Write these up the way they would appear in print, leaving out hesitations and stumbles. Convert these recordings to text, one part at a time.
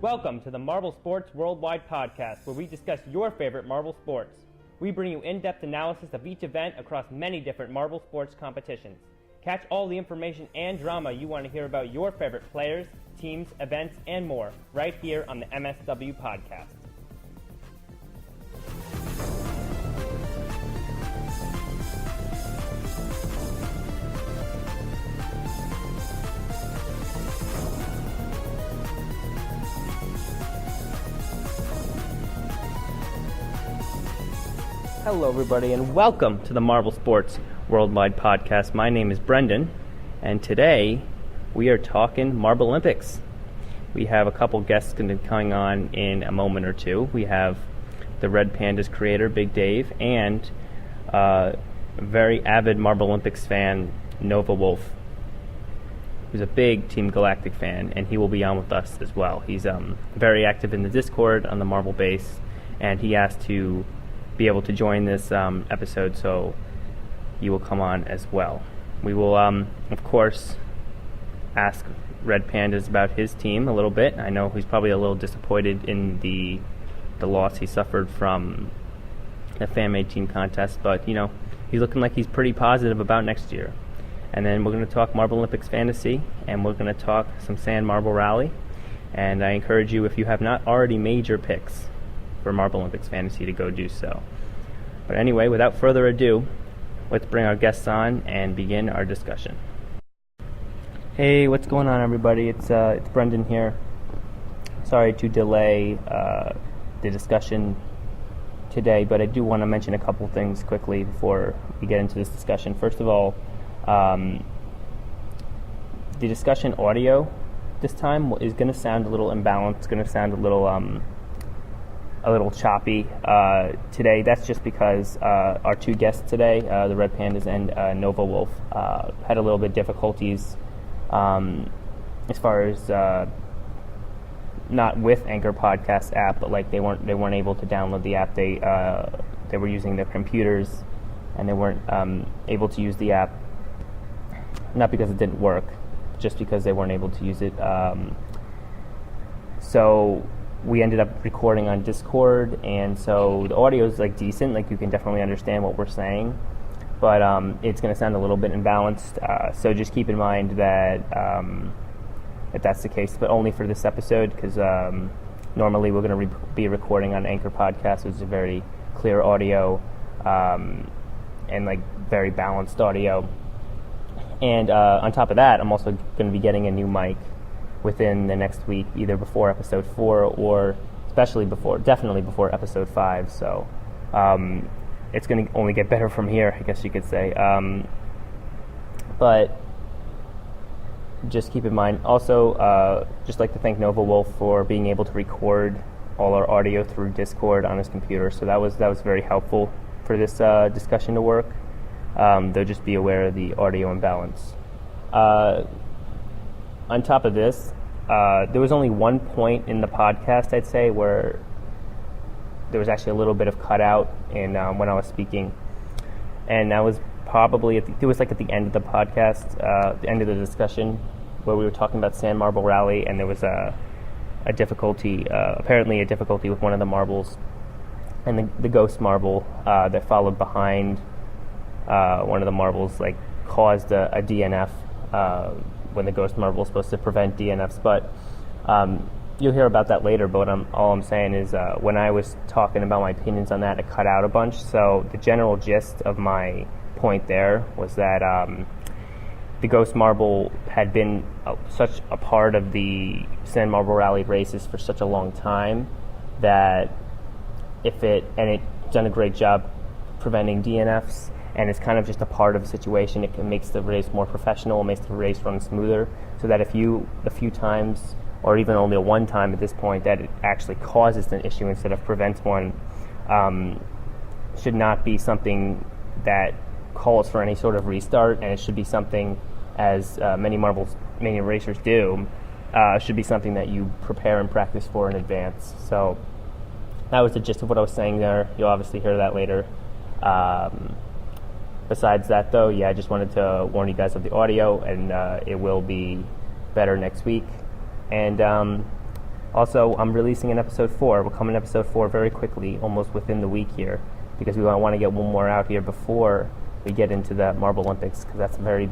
Welcome to the Marble Sports Worldwide podcast, where we discuss your favorite marble sports. We bring you in-depth analysis of each event across many different marble sports competitions. Catch all the information and drama you want to hear about your favorite players, teams, events, and more right here on the MSW podcast. Hello everybody and welcome to the Marble Sports Worldwide podcast. My name is Brendan and today we are talking Marblelympics. We have a couple guests going to be coming on in a moment or two. We have the Red Pandas creator, Big Dave, and a very avid Marblelympics fan, Nova Wolf, who's a big Team Galactic fan, and he will be on with us as well. He's very active in the Discord on the Marble base, and he asked to be able to join this episode, so he will come on as well. We will, of course, ask Red Pandas about his team a little bit. I know he's probably a little disappointed in the loss he suffered from the fan-made team contest, but, you know, he's looking like he's pretty positive about next year. And then we're going to talk Marblelympics fantasy, and we're going to talk some Sand Marble Rally. And I encourage you, if you have not already made your picks for Marblelympics fantasy, to go do so. But anyway, without further ado, let's bring our guests on and begin our discussion. Hey, what's going on, everybody? It's Brendan here. Sorry to delay the discussion today, but I do want to mention a couple things quickly before we get into this discussion. First of all, the discussion audio this time is going to sound a little imbalanced. It's going to sound a little choppy today. That's just because our two guests today, the Red Pandas and Nova Wolf, had a little bit difficulties as far as not with Anchor Podcast app, but like they weren't able to download the app. They were using their computers and they weren't able to use the app, not because it didn't work, just because they weren't able to use it. So we ended up recording on Discord, and so the audio is like decent, like you can definitely understand what we're saying, but it's going to sound a little bit imbalanced, so just keep in mind that if that's the case, but only for this episode, because normally we're going to be recording on Anchor Podcast, which is a very clear audio and like very balanced audio. And on top of that, I'm also going to be getting a new mic within the next week, either before episode 4 or definitely before episode 5. So it's going to only get better from here, I guess you could say. But just keep in mind. Also, just like to thank Nova Wolf for being able to record all our audio through Discord on his computer. So that was very helpful for this discussion to work. Though just be aware of the audio imbalance. On top of this, there was only one point in the podcast, I'd say, where there was actually a little bit of cutout in when I was speaking, and that was probably it was like at the end of the podcast, the end of the discussion, where we were talking about Sand Marble Rally, and there was a difficulty, apparently a difficulty with one of the marbles, and the ghost marble that followed behind one of the marbles like caused a DNF. When the ghost marble is supposed to prevent DNFs, but you'll hear about that later. But all I'm saying is when I was talking about my opinions on that, it cut out a bunch. So the general gist of my point there was that the ghost marble had been such a part of the Sand Marble Rally races for such a long time that it done a great job preventing DNFs. And it's kind of just a part of the situation. It makes the race more professional, it makes the race run smoother, so that a few times, or even only one time at this point, that it actually causes an issue instead of prevents one, should not be something that calls for any sort of restart, and it should be something, as many racers do, should be something that you prepare and practice for in advance. So that was the gist of what I was saying there. You'll obviously hear that later. Besides that, though, I just wanted to warn you guys of the audio, and it will be better next week. And Also, I'm releasing an episode 4. We're coming to episode 4 very quickly, almost within the week here, because we want to get one more out here before we get into the Marblelympics, because that's a very,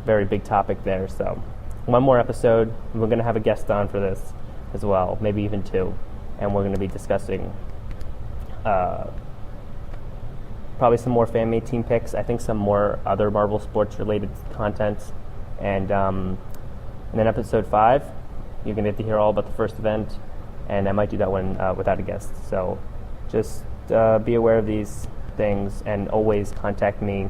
very big topic there. So, one more episode. We're going to have a guest on for this as well, maybe even 2, and we're going to be discussing probably some more fan-made team picks. I think some more other Marble sports-related content, and then episode 5, you're going to get to hear all about the first event, and I might do that one without a guest. So just be aware of these things, and always contact me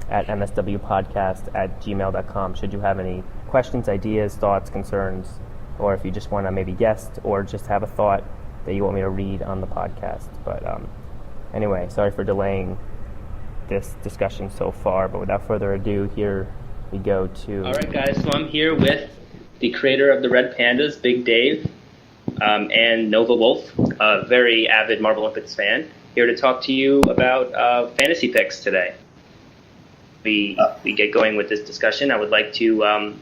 at mswpodcast@gmail.com should you have any questions, ideas, thoughts, concerns, or if you just want to maybe guest or just have a thought that you want me to read on the podcast. But anyway, sorry for delaying this discussion so far, but without further ado, here we go to... All right, guys, so I'm here with the creator of the Red Pandas, Big Dave, and Nova Wolf, a very avid Marblelympics fan, here to talk to you about fantasy picks today. We get going with this discussion. I would like to,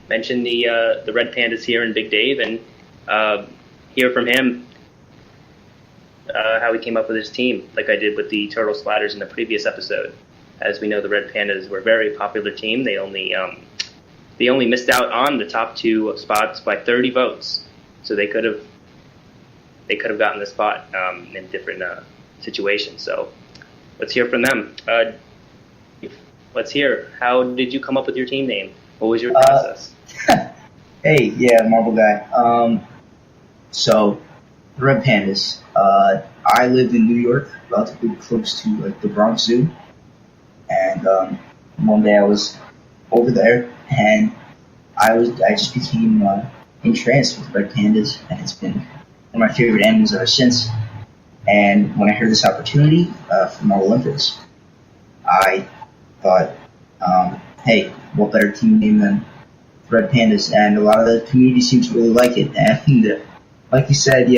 mention the Red Pandas here and Big Dave, and hear from him how he came up with his team, like I did with the Turtle Sliders in the previous episode. As we know, the Red Pandas were a very popular team. They only missed out on the top 2 spots by 30 votes, so they could have gotten the spot in different situations. So let's hear from them. Let's hear. How did you come up with your team name? What was your process? Hey, yeah, Marble guy. So the Red Pandas. I live in New York, relatively close to the Bronx Zoo, and one day I was over there, and I just became entranced with Red Pandas, and it's been one of my favorite animals ever since. And when I heard this opportunity for Marblelympics, I thought, hey, what better team name than Red Pandas? And a lot of the community seems to really like it. And like you said,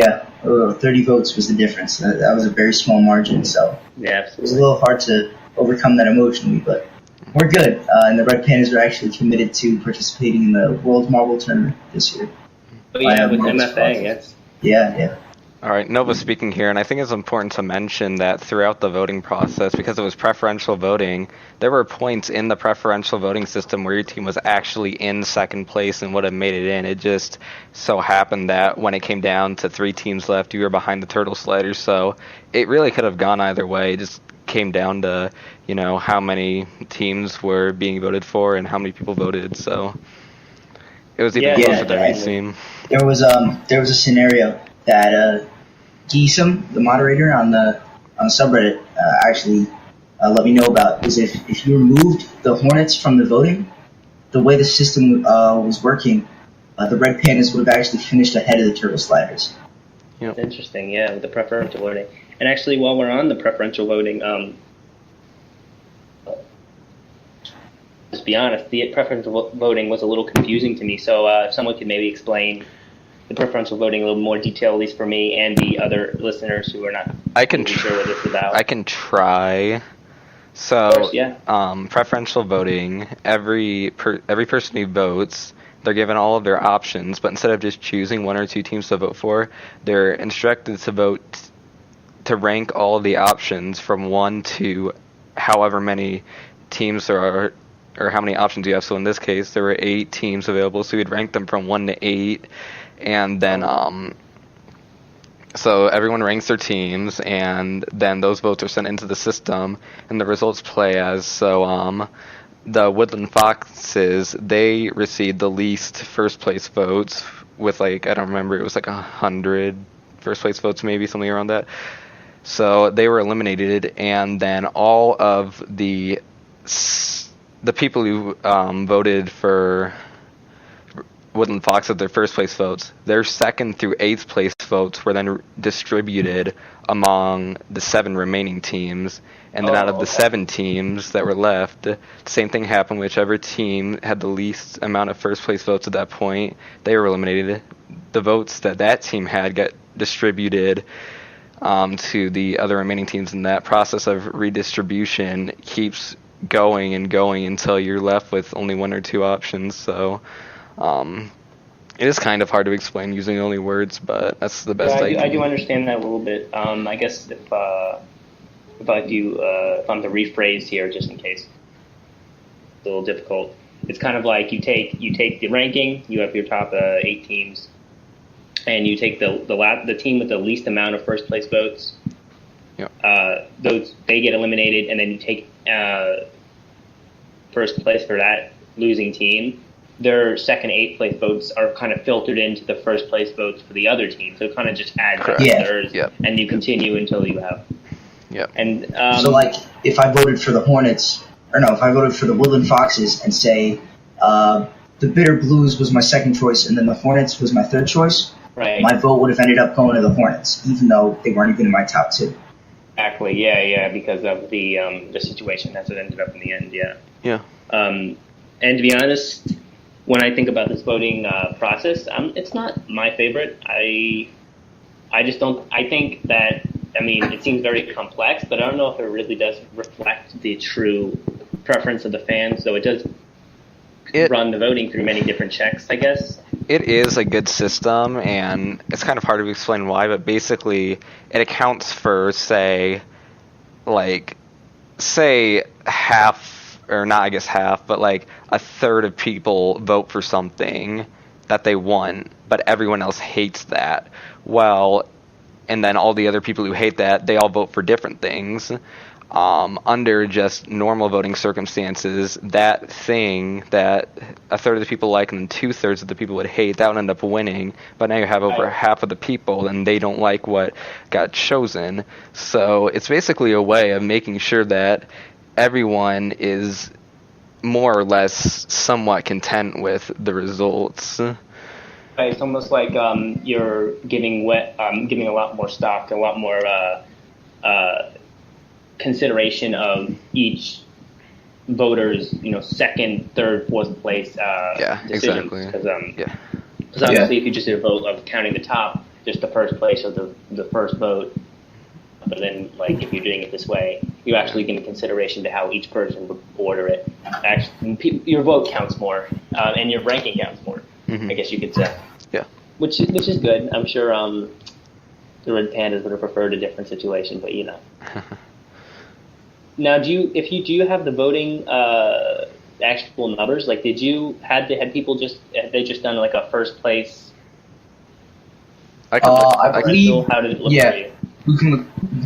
30 votes was the difference. That was a very small margin, so yeah, it was a little hard to overcome that emotionally, but we're good. And the Red Pandas are actually committed to participating in the World Marble Tournament this year. Oh, yeah, with MFA, yes. Yeah. All right, Nova speaking here, and I think it's important to mention that throughout the voting process, because it was preferential voting, there were points in the preferential voting system where your team was actually in second place and would have made it in. It just so happened that when it came down to 3 teams left, you were behind the Turtle Sliders, so it really could have gone either way. It just came down to, how many teams were being voted for and how many people voted, so it was even closer than it seemed. There was a scenario that Geesum, the moderator on the subreddit, actually let me know about, is if you removed the Hornets from the voting, the way the system was working, the Red Pandas would have actually finished ahead of the Turtle Sliders. That's interesting, yeah, with the preferential voting. And actually, while we're on the preferential voting, just be honest, the preferential voting was a little confusing to me, so if someone could maybe explain the preferential voting in a little more detail, at least for me and the other listeners who are not sure what it's about. I can try. So, of course, yeah. Preferential voting, every person who votes, they're given all of their options, but instead of just choosing 1 or 2 teams to vote for, they're instructed to rank all of the options from 1 to however many teams there are, or how many options you have. So in this case, there were 8 teams available, so we'd rank them from 1 to 8. And then, so everyone ranks their teams, and then those votes are sent into the system, and the results play as, so, the Woodland Foxes, they received the least first place votes with, I don't remember, it was 100 first place votes, maybe, something around that. So they were eliminated, and then all of the people who voted for Woodland Fox of their first place votes, their 2nd through 8th place votes were then distributed among the 7 remaining teams, and then out of the 7 teams that were left, the same thing happened. Whichever team had the least amount of first place votes at that point, they were eliminated. The votes that team had got distributed to the other remaining teams, and that process of redistribution keeps going and going until you're left with only 1 or 2 options. So It is kind of hard to explain using only words, but that's the best I can. I do understand that a little bit. I guess if I'm to rephrase here, just in case it's a little difficult, it's kind of like you take the ranking. You have your top 8 teams, and you take the team with the least amount of first place votes. Yep. Those they get eliminated, and then you take first place for that losing team. Their second, 8th place votes are kind of filtered into the first place votes for the other team. So it kind of just adds up Yeah. theirs, and you continue until you have. Yep. And so, like, if I voted for the Hornets, if I voted for the Woodland Foxes and say the Bitter Blues was my second choice and then the Hornets was my third choice, right. My vote would have ended up going to the Hornets, even though they weren't even in my top 2. Exactly. Yeah, because of the situation as it ended up in the end. Yeah. Yeah. And to be honest, when I think about this voting process, it's not my favorite. I just don't. I think that. I mean, it seems very complex, but I don't know if it really does reflect the true preference of the fans. So it does run the voting through many different checks, I guess. It is a good system, and it's kind of hard to explain why, but basically it accounts for, say half, or not I guess half, but like a third of people vote for something that they want, but everyone else hates that. Well, and then all the other people who hate that, they all vote for different things. Under just normal voting circumstances, that thing that a third of the people like and 2/3 of the people would hate, that would end up winning. But now you have over half of the people, and they don't like what got chosen. So it's basically a way of making sure that everyone is more or less somewhat content with the results. It's almost like you're giving a lot more stock, a lot more consideration of each voter's, second, third, fourth place decisions. Exactly. Because obviously, if you just did a vote of counting the top, just the first place or the first vote. But then, like, if you're doing it this way, you're actually giving consideration to how each person would order it. Actually, your vote counts more, and your ranking counts more. Mm-hmm. I guess you could say. Yeah. Which is good. I'm sure the Red Pandas would have preferred a different situation, but Now, do you have the voting actual numbers? Like, had they just done like a first place? I believe. How did it look for you? We can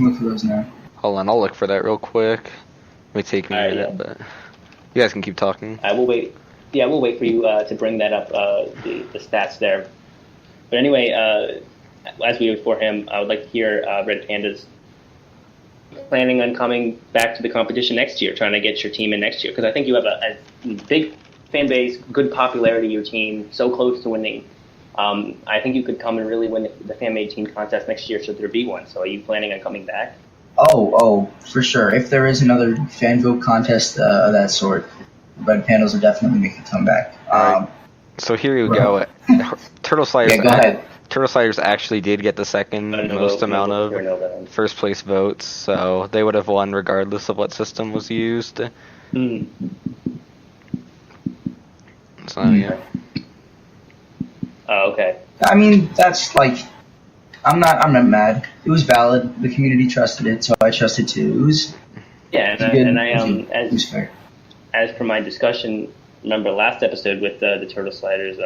look for those now. Hold on, I'll look for that real quick. It may take me a minute, but you guys can keep talking. I will wait. Yeah, we'll wait for you to bring that up, the stats there. But anyway, as we wait for him, I would like to hear Red Pandas planning on coming back to the competition next year, trying to get your team in next year, because I think you have a big fan base, good popularity, your team, so close to winning. I think you could come and really win the fan-made team contest next year, should there be one. So are you planning on coming back? Oh, for sure. If there is another fan vote contest of that sort, Red Pandas will definitely make a comeback. Right. So here you go. Turtle Sliders. Yeah, go ahead. Turtle Sliders actually did get the second most amount of first place votes, so they would have won regardless of what system was used. So yeah. Oh, okay. I mean, that's like, I'm not mad. It was valid. The community trusted it, so I trusted too. It was as fair. As per my discussion, remember last episode with the Turtle Sliders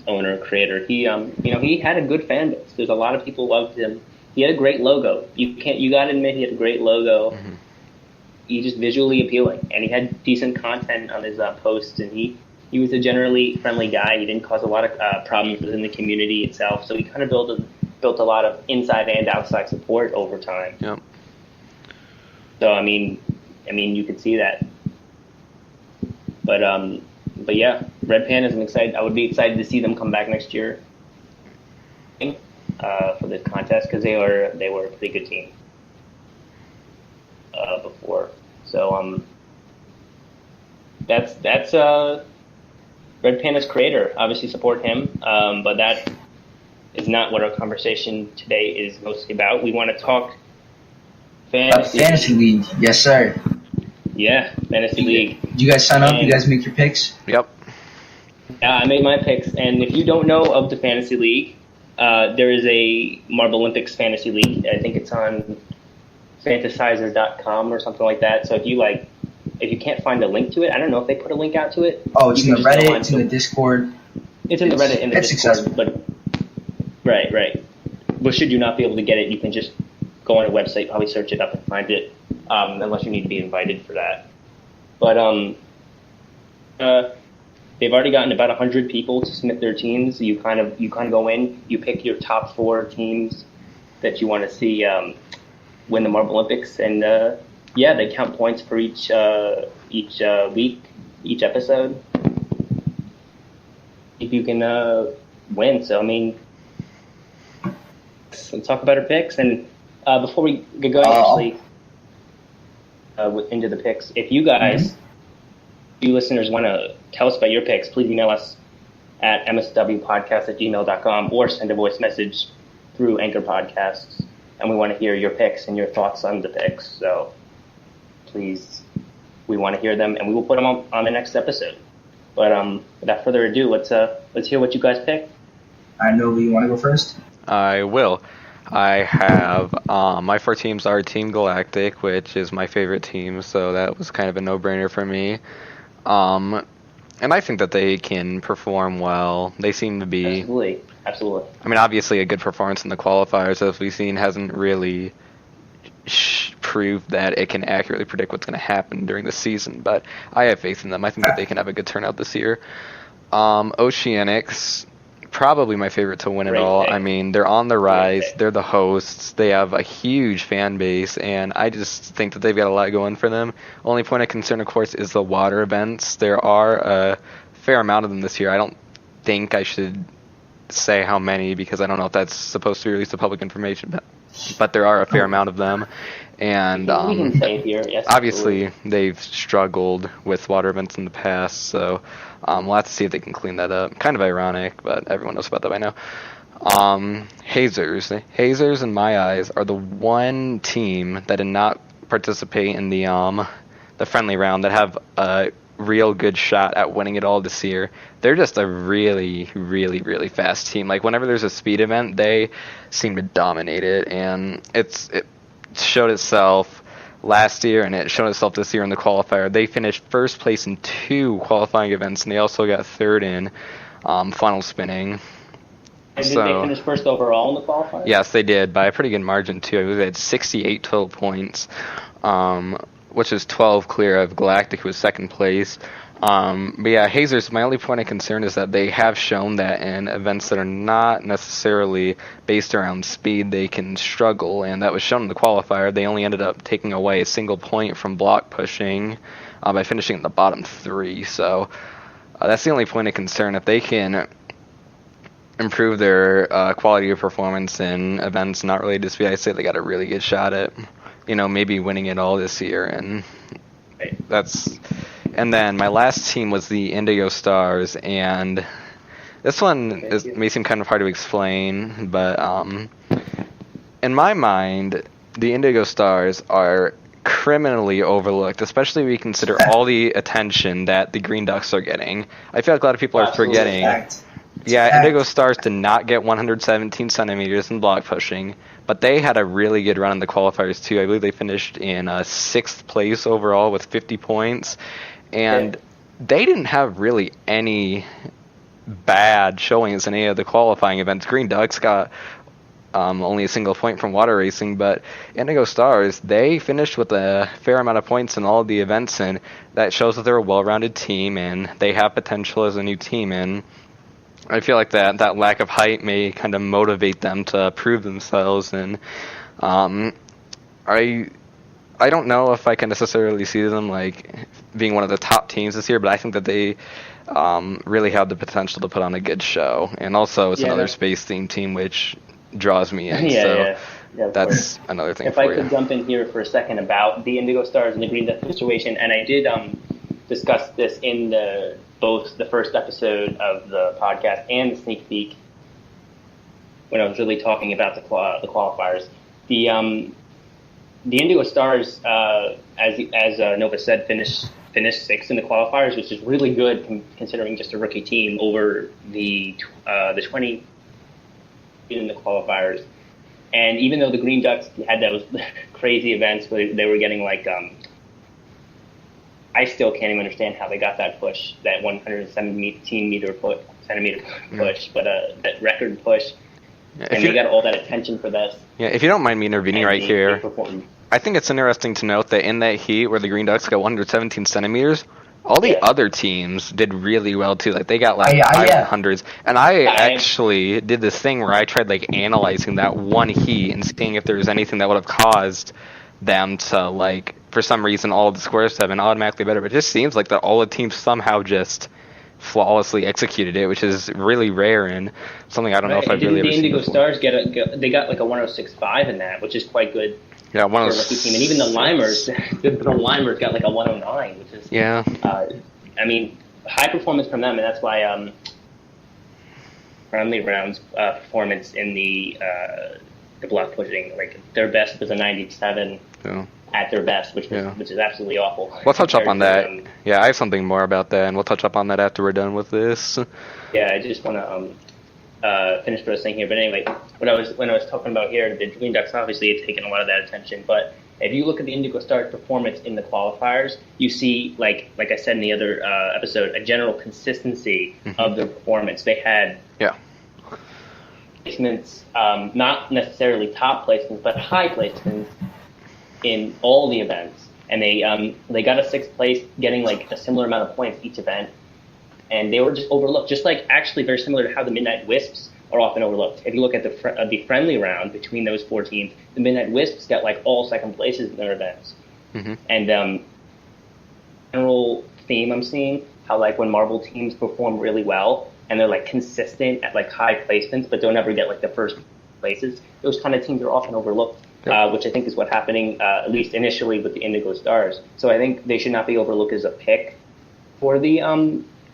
owner creator, he had a good fan base. There's a lot of people loved him. He had a great logo. You gotta admit he had a great logo. Mm-hmm. He just visually appealing, and he had decent content on his posts, and he was a generally friendly guy. He didn't cause a lot of problems within the community itself, so he kind of built a lot of inside and outside support over time. Yep. So I mean, you could see that. But yeah, Red Pandas. I would be excited to see them come back next year for this contest, because they were a pretty good team before. So that's Red Panda's creator. Obviously support him, but that is not what our conversation today is mostly about. We want to talk Fantasy League. Yes, sir. Yeah, Fantasy League. Did you guys sign up? You guys make your picks? Yep. Yeah, I made my picks, and if you don't know of the Fantasy League, there is a Marblelympics Fantasy League. I think it's on fantasizer.com or something like that. So if you can't find a link to it, I don't know if they put a link out to it. Oh, it's in the Reddit, it's in the Discord. It's in the Reddit and the Discord. Accessible. But right. But should you not be able to get it, you can just go on a website, probably search it up and find it, unless you need to be invited for that. But they've already gotten about 100 people to submit their teams. You kind of go in, you pick your top 4 teams that you want to see win the Marblelympics, and they count points for each week, each episode. If you can win, so I mean, let's talk about our picks. And before we get going, actually, into the picks, if you guys, you listeners, want to tell us about your picks, please email us at mswpodcast@gmail.com or send a voice message through Anchor Podcasts. And we want to hear your picks and your thoughts on the picks. So please, we want to hear them, and we will put them on the next episode. But without further ado, let's hear what you guys pick. I know you want to go first. I will. I have my 4 teams are Team Galactic, which is my favorite team, so that was kind of a no-brainer for me. And I think that they can perform well. They seem to be... Absolutely. I mean, obviously a good performance in the qualifiers, as we've seen, hasn't really proved that it can accurately predict what's going to happen during the season, but I have faith in them. I think that they can have a good turnout this year. Oceanics, probably my favorite to win it all. I mean, they're on the rise. They're the hosts. They have a huge fan base, and I just think that they've got a lot going for them. Only point of concern, of course, is the water events. There are a fair amount of them this year. I don't think I should say how many because I don't know if that's supposed to be released to public information, but there are a fair amount of them. And we can say it here. Yes, obviously, they've struggled with water events in the past, so we'll have to see if they can clean that up. Kind of ironic, but everyone knows about that by now. Hazers, in my eyes, are the one team that did not participate in the friendly round that have a real good shot at winning it all this year. They're just a really, really, really fast team. Like, whenever there's a speed event, they seem to dominate it, and it showed itself last year, and it showed itself this year in the qualifier. They finished first place in 2 qualifying events, and they also got 3rd in funnel spinning. And did they finish first overall in the qualifier? Yes, they did, by a pretty good margin, too. They had 68 total points, which is 12 clear of Galactic, who was 2nd place. But yeah, Hazers, my only point of concern is that they have shown that in events that are not necessarily based around speed, they can struggle, and that was shown in the qualifier. They only ended up taking away a single point from block pushing by finishing in the bottom 3, so that's the only point of concern. If they can improve their quality of performance in events not related to speed, I'd say they got a really good shot at, maybe winning it all this year, and that's... And then my last team was the Indigo Stars, and this one may seem kind of hard to explain, but in my mind, the Indigo Stars are criminally overlooked, especially when we consider all the attention that the Green Ducks are getting. I feel like a lot of people are forgetting. Yeah, Indigo Stars did not get 117 centimeters in block pushing, but they had a really good run in the qualifiers too. I believe they finished in 6th place overall with 50 points. And they didn't have really any bad showings in any of the qualifying events. Green Ducks got only a single point from water racing, but Indigo Stars, they finished with a fair amount of points in all of the events, and that shows that they're a well-rounded team, and they have potential as a new team. And I feel like that lack of height may kind of motivate them to prove themselves. And I don't know if I can necessarily see them like being one of the top teams this year, but I think that they really have the potential to put on a good show. And also, it's another space-themed team, which draws me in. That's another thing if for you. If I could jump in here for a second about the Indigo Stars and the Green Duck situation, and I did discuss this in both the first episode of the podcast and the sneak peek when I was really talking about the qualifiers. The Indigo Stars, as Nova said, finished finished 6th in the qualifiers, which is really good considering just a rookie team over the 20 in the qualifiers. And even though the Green Ducks had those crazy events where they were getting like, I still can't even understand how they got that push, that 117 centimeter push, but that record push. And they got all that attention for this. Yeah, if you don't mind me intervening right here, I think it's interesting to note that in that heat where the Green Ducks got 117 centimeters, all the other teams did really well too. Like they got like 500s, and I actually did this thing where I tried like analyzing that one heat and seeing if there was anything that would have caused them to like, for some reason, all of the scores have been automatically better. But it just seems like that all the teams somehow just flawlessly executed it, which is really rare and something I don't know if I've really ever seen. The Indigo Stars they got like a 106.5 in that, which is quite good. Yeah, for a rookie team, and even the Limers, got like a 109, which is I mean, high performance from them, and that's why friendly rounds performance in the block pushing, like their best was a 97 at their best, which is absolutely awful. We'll touch up on that. I have something more about that, and we'll touch up on that after we're done with this. Yeah, I just want to finish what I was saying here. But anyway, when I was talking about here, the Green Ducks obviously have taken a lot of that attention. But if you look at the Indigo Stars' performance in the qualifiers, you see, like I said in the other episode, a general consistency of their performance. They had placements, not necessarily top placements, but high placements in all the events. And they got a 6th place, getting like a similar amount of points each event. And they were just overlooked, just like actually very similar to how the Midnight Wisps are often overlooked. If you look at the friendly round between those 4 teams, the Midnight Wisps got like all 2nd places in their events. And general theme I'm seeing, how like when Marble teams perform really well and they're like consistent at like high placements but don't ever get like the first places, those kind of teams are often overlooked, which I think is what's happening, at least initially with the Indigo Stars. So I think they should not be overlooked as a pick for the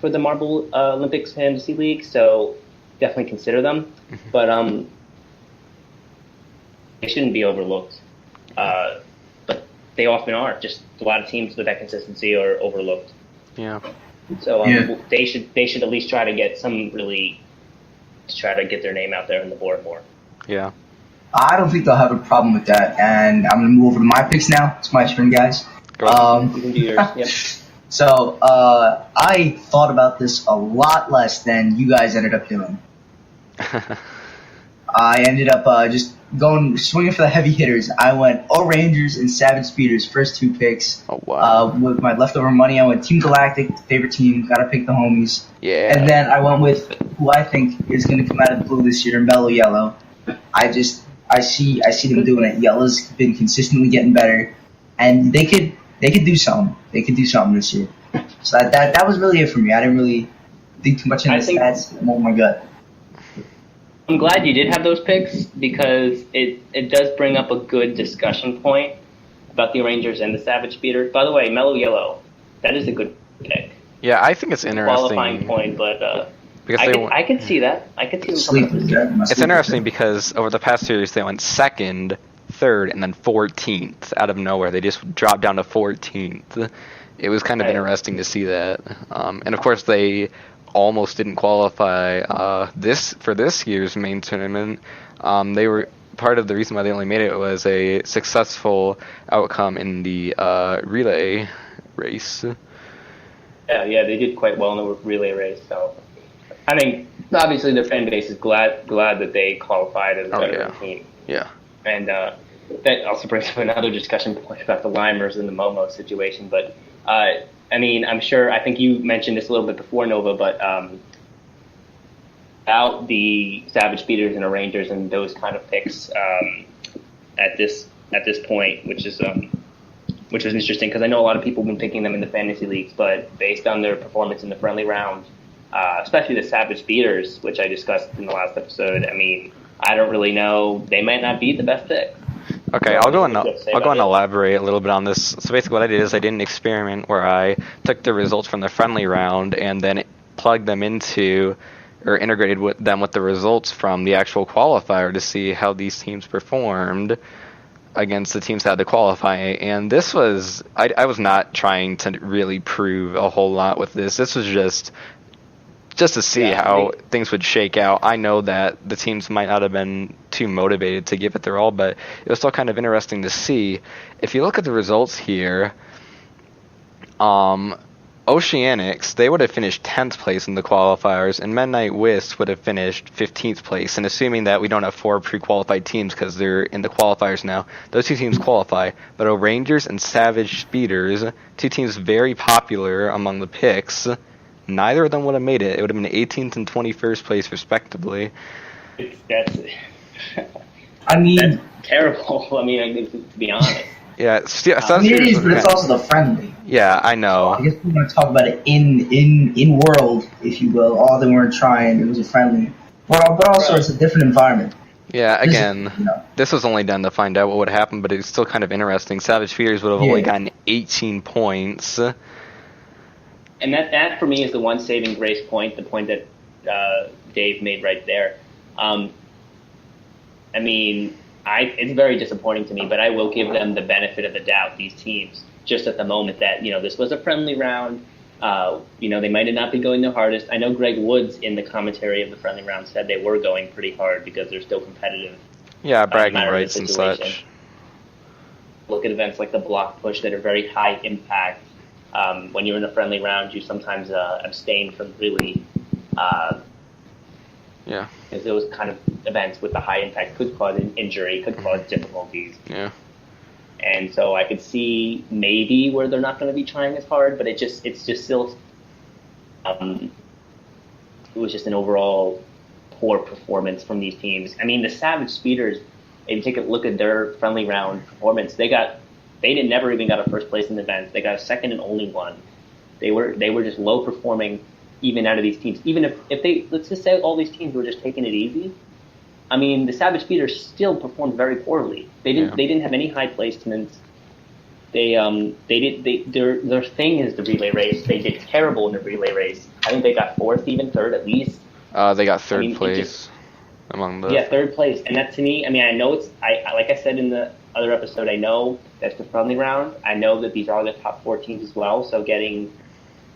Marblelympics Fantasy League, so definitely consider them. But they shouldn't be overlooked. But they often are. Just a lot of teams with that consistency are overlooked. Yeah. So they should at least try to get their name out there on the board more. Yeah. I don't think they'll have a problem with that. And I'm going to move over to my picks now. It's my turn, guys. You can do yours. Yep. So, I thought about this a lot less than you guys ended up doing. I ended up just swinging for the heavy hitters. I went Rangers and Savage Speeders, first 2 picks. Oh, wow. With my leftover money, I went Team Galactic, favorite team, gotta pick the homies. Yeah. And then I went with who I think is going to come out of the blue this year, Mellow Yellow. I see them doing it. Yellow's been consistently getting better, and they could do something. They could do something this year. So that was really it for me. I didn't really think too much into the stats. Oh my god. I'm glad you did have those picks because it does bring up a good discussion point about the Rangers and the Savage Speeders. By the way, Mellow Yellow, that is a good pick. Yeah, I think it's interesting. Qualifying point, but I could see that. I could see them. It's interesting because over the past series they went 2nd, 3rd, and then 14th out of nowhere. They just dropped down to 14th. It was kind of interesting to see that. And of course they almost didn't qualify for this year's main tournament. They were part of the reason why they only made it was a successful outcome in the relay race. Yeah, they did quite well in the relay race. So I mean, obviously their fan base is glad that they qualified as a better team. Yeah. And that also brings up another discussion point about the Limers and the Momo situation. But I mean, I think you mentioned this a little bit before, Nova, but about the Savage Speeders and the Rangers and those kind of picks at this point, which is interesting because I know a lot of people have been picking them in the fantasy leagues, but based on their performance in the friendly round, especially the Savage Speeders, which I discussed in the last episode, I mean, I don't really know. They might not be the best pick. Okay, I'll go and elaborate a little bit on this. So basically what I did is I did an experiment where I took the results from the friendly round and then plugged them into or integrated them with the results from the actual qualifier to see how these teams performed. against the teams that had to qualify, and this was I was not trying to really prove a whole lot with this. This was just to see how things would shake out. I know that the teams might not have been too motivated to give it their all, but it was still kind of interesting to see. If you look at the results here, Oceanics, they would have finished 10th place in the qualifiers, and Midnight Wisp would have finished 15th place. And assuming that we don't have 4 pre-qualified teams because they're in the qualifiers now, those 2 teams qualify. But O'Rangers and Savage Speeders, 2 teams very popular among the picks, neither of them would have made it. It would have been 18th and 21st place, respectively. That's terrible. I mean, to be honest. Yeah, it is, but it's also the friendly. Yeah, I know. I guess we're going to talk about it in world, if you will. All they weren't trying. It was a friendly. But also, it's a different environment. Yeah, again, this was only done to find out what would happen, but it's still kind of interesting. Savage Speeders would have only gotten 18 points. And that for me is the one saving grace point, the point that Dave made right there. I mean, it's very disappointing to me, but I will give them the benefit of the doubt, these teams, just at the moment that, this was a friendly round. They might not be going their hardest. I know Greg Woods in the commentary of the friendly round said they were going pretty hard because they're still competitive. Yeah, bragging rights and such. Look at events like the block push that are very high impact. When you're in a friendly round, you sometimes abstain from really, because those kind of events with the high impact could cause an injury, could cause difficulties. Yeah. And so I could see maybe where they're not going to be trying as hard, but it's just still, it was just an overall poor performance from these teams. I mean, the Savage Speeders, if you take a look at their friendly round performance, they never even got a first place in the event. They got a second and only one. They were just low performing even out of these teams. Even if they, let's just say all these teams were just taking it easy. I mean, the Savage Speeders still performed very poorly. They didn't have any high placements. Their thing is the relay race. They did terrible in the relay race. I think they got 4th, even 3rd at least. They got 3rd place among the. Yeah, 3rd place, and that to me, I mean, I know it's. Like I said in the other episode, I know that's the friendly round. I know that these are the top 4 teams as well. So getting,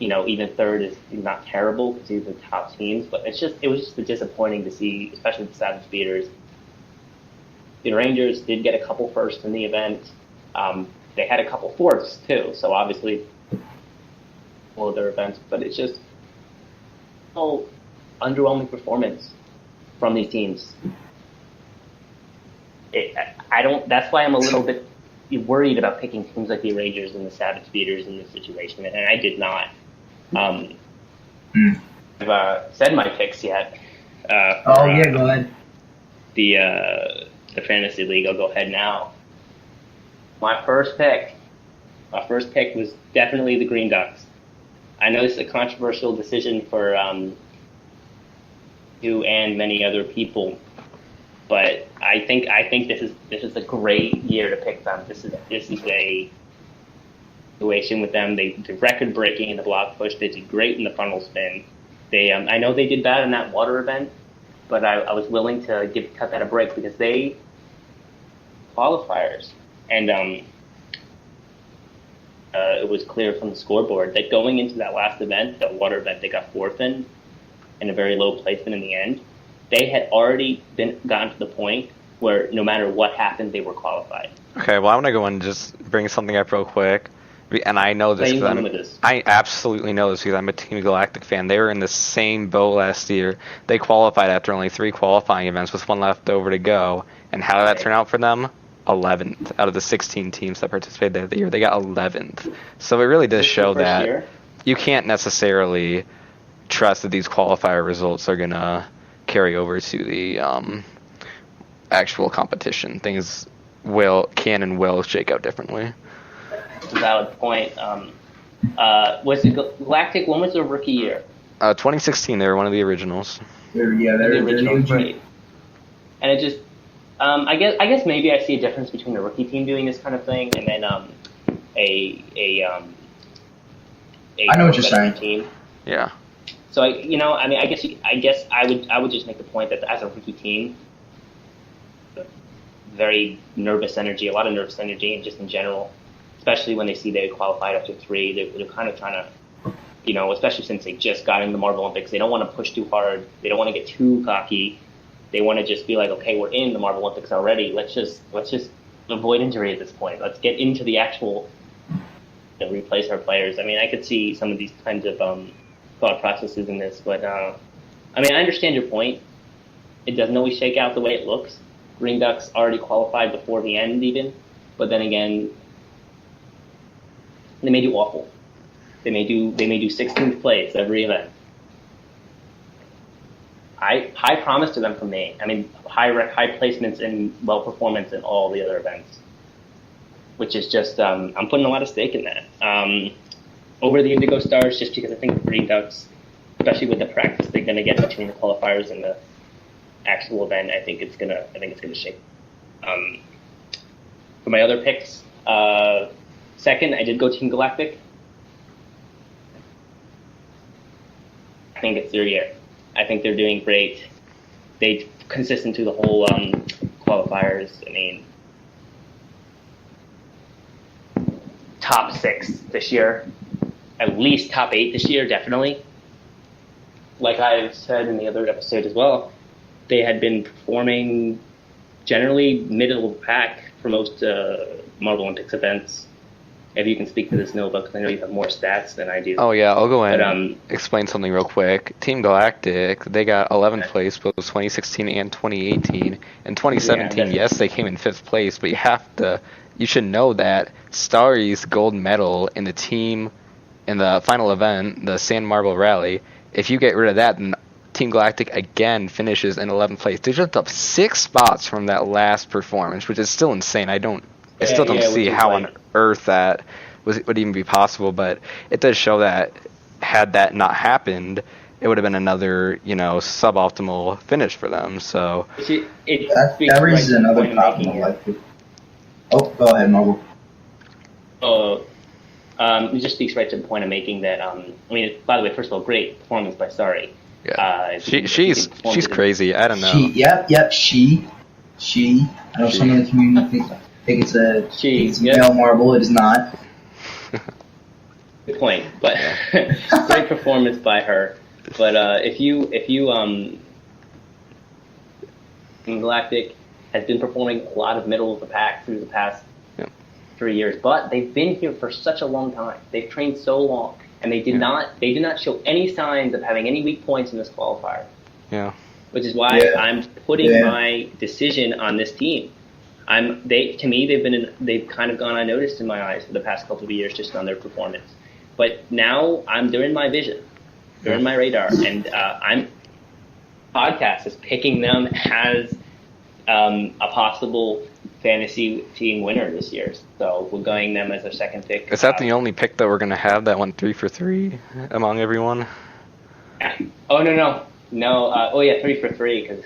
even 3rd is not terrible because these are the top teams. But it was just disappointing to see, especially the Savage Speeders. The Rangers did get a couple firsts in the event. They had a couple 4ths too. So obviously, all of their events. But it's just underwhelming performance from these teams. That's why I'm a little bit worried about picking teams like the Rangers and the Savage Speeders in this situation, and I did not. I've said my picks yet. Go ahead. The fantasy league. I'll go ahead now. My first pick was definitely the Green Ducks. I know this is a controversial decision for you and many other people. But I think this is a great year to pick them. This is a situation with them. They're record breaking in the block push. They did great in the funnel spin. I know they did bad in that water event, but I was willing to cut that a break because they qualifiers, and it was clear from the scoreboard that going into that last event, that water event, they got 4th in, and a very low placement in the end. They had already gotten to the point where no matter what happened, they were qualified. Okay, well, I want to go and just bring something up real quick. And I know this because I absolutely know this because I'm a Team Galactic fan. They were in the same boat last year. They qualified after only 3 qualifying events with 1 left over to go. And how did that turn out for them? 11th out of the 16 teams that participated that year. They got 11th. So it really does show that you can't necessarily trust that these qualifier results are going to carry over to the actual competition. Things can and will shake out differently. That's a valid point. Was it Galactic? When was their rookie year? 2016. They were one of the originals. They're the original. Great. And it just, I guess maybe I see a difference between the rookie team doing this kind of thing and then a I know what you're saying. Team. Yeah. So I guess I would just make the point that as a rookie team, very nervous energy, a lot of nervous energy, and just in general, especially when they see they qualified after 3, they're kind of trying to, especially since they just got in the Marblelympics, they don't want to push too hard. They don't want to get too cocky. They want to just be like, okay, we're in the Marblelympics already. Let's just avoid injury at this point. Let's get into the actual, replace our players. I mean, I could see some of these kinds of thought processes in this, but I understand your point. It doesn't always shake out the way it looks. Green Ducks already qualified before the end even, but then again, they may do awful. They may do 16th place every event. High promise to them from me. I mean, high placements and well performance in all the other events, which is just I'm putting a lot of stake in that over the Indigo Stars, just because I think the Green Ducks, especially with the practice they're going to get between the qualifiers and the actual event, I think it's gonna shake. For my other picks, second, I did go Team Galactic. I think it's their year. I think they're doing great. They consistent through the whole qualifiers. I mean, top 6 this year, at least top 8 this year, definitely. Like I've said in the other episode as well, they had been performing generally middle of the pack for most Marblelympics events. If you can speak to this, Nova, because I know you have more stats than I do. Oh, yeah, I'll go in and explain something real quick. Team Galactic, they got 11th place both 2016 and 2018. In 2017, yes, they came in 5th place, but you should know that Starry's gold medal in the team in the final event, the Sand Marble Rally, if you get rid of that, then Team Galactic again finishes in 11th place. They jumped up 6 spots from that last performance, which is still insane. I still don't see how on earth that would even be possible, but it does show that had that not happened, it would have been another, suboptimal finish for them. So that raises another problem. Oh, go ahead, Marble. It just speaks right to the point I'm making that, by the way, first of all, great performance by Starry. Yeah. She's crazy. I don't know. She. I know some in the community think it's a male marble. It is not. Good point, but great performance by her. But if you Galactic has been performing a lot of middle of the pack through the past 3 years, but they've been here for such a long time. They've trained so long, and they did not show any signs of having any weak points in this qualifier. Yeah. Which is why I'm putting my decision on this team. They've kind of gone unnoticed in my eyes for the past couple of years just on their performance. But now they're in my vision, they're in my radar, and podcast is picking them as a possible fantasy team winner this year. So we're going them as our second pick. Is that the only pick that we're going to have that went 3 for 3 among everyone? Yeah. Oh no. 3 for 3 because.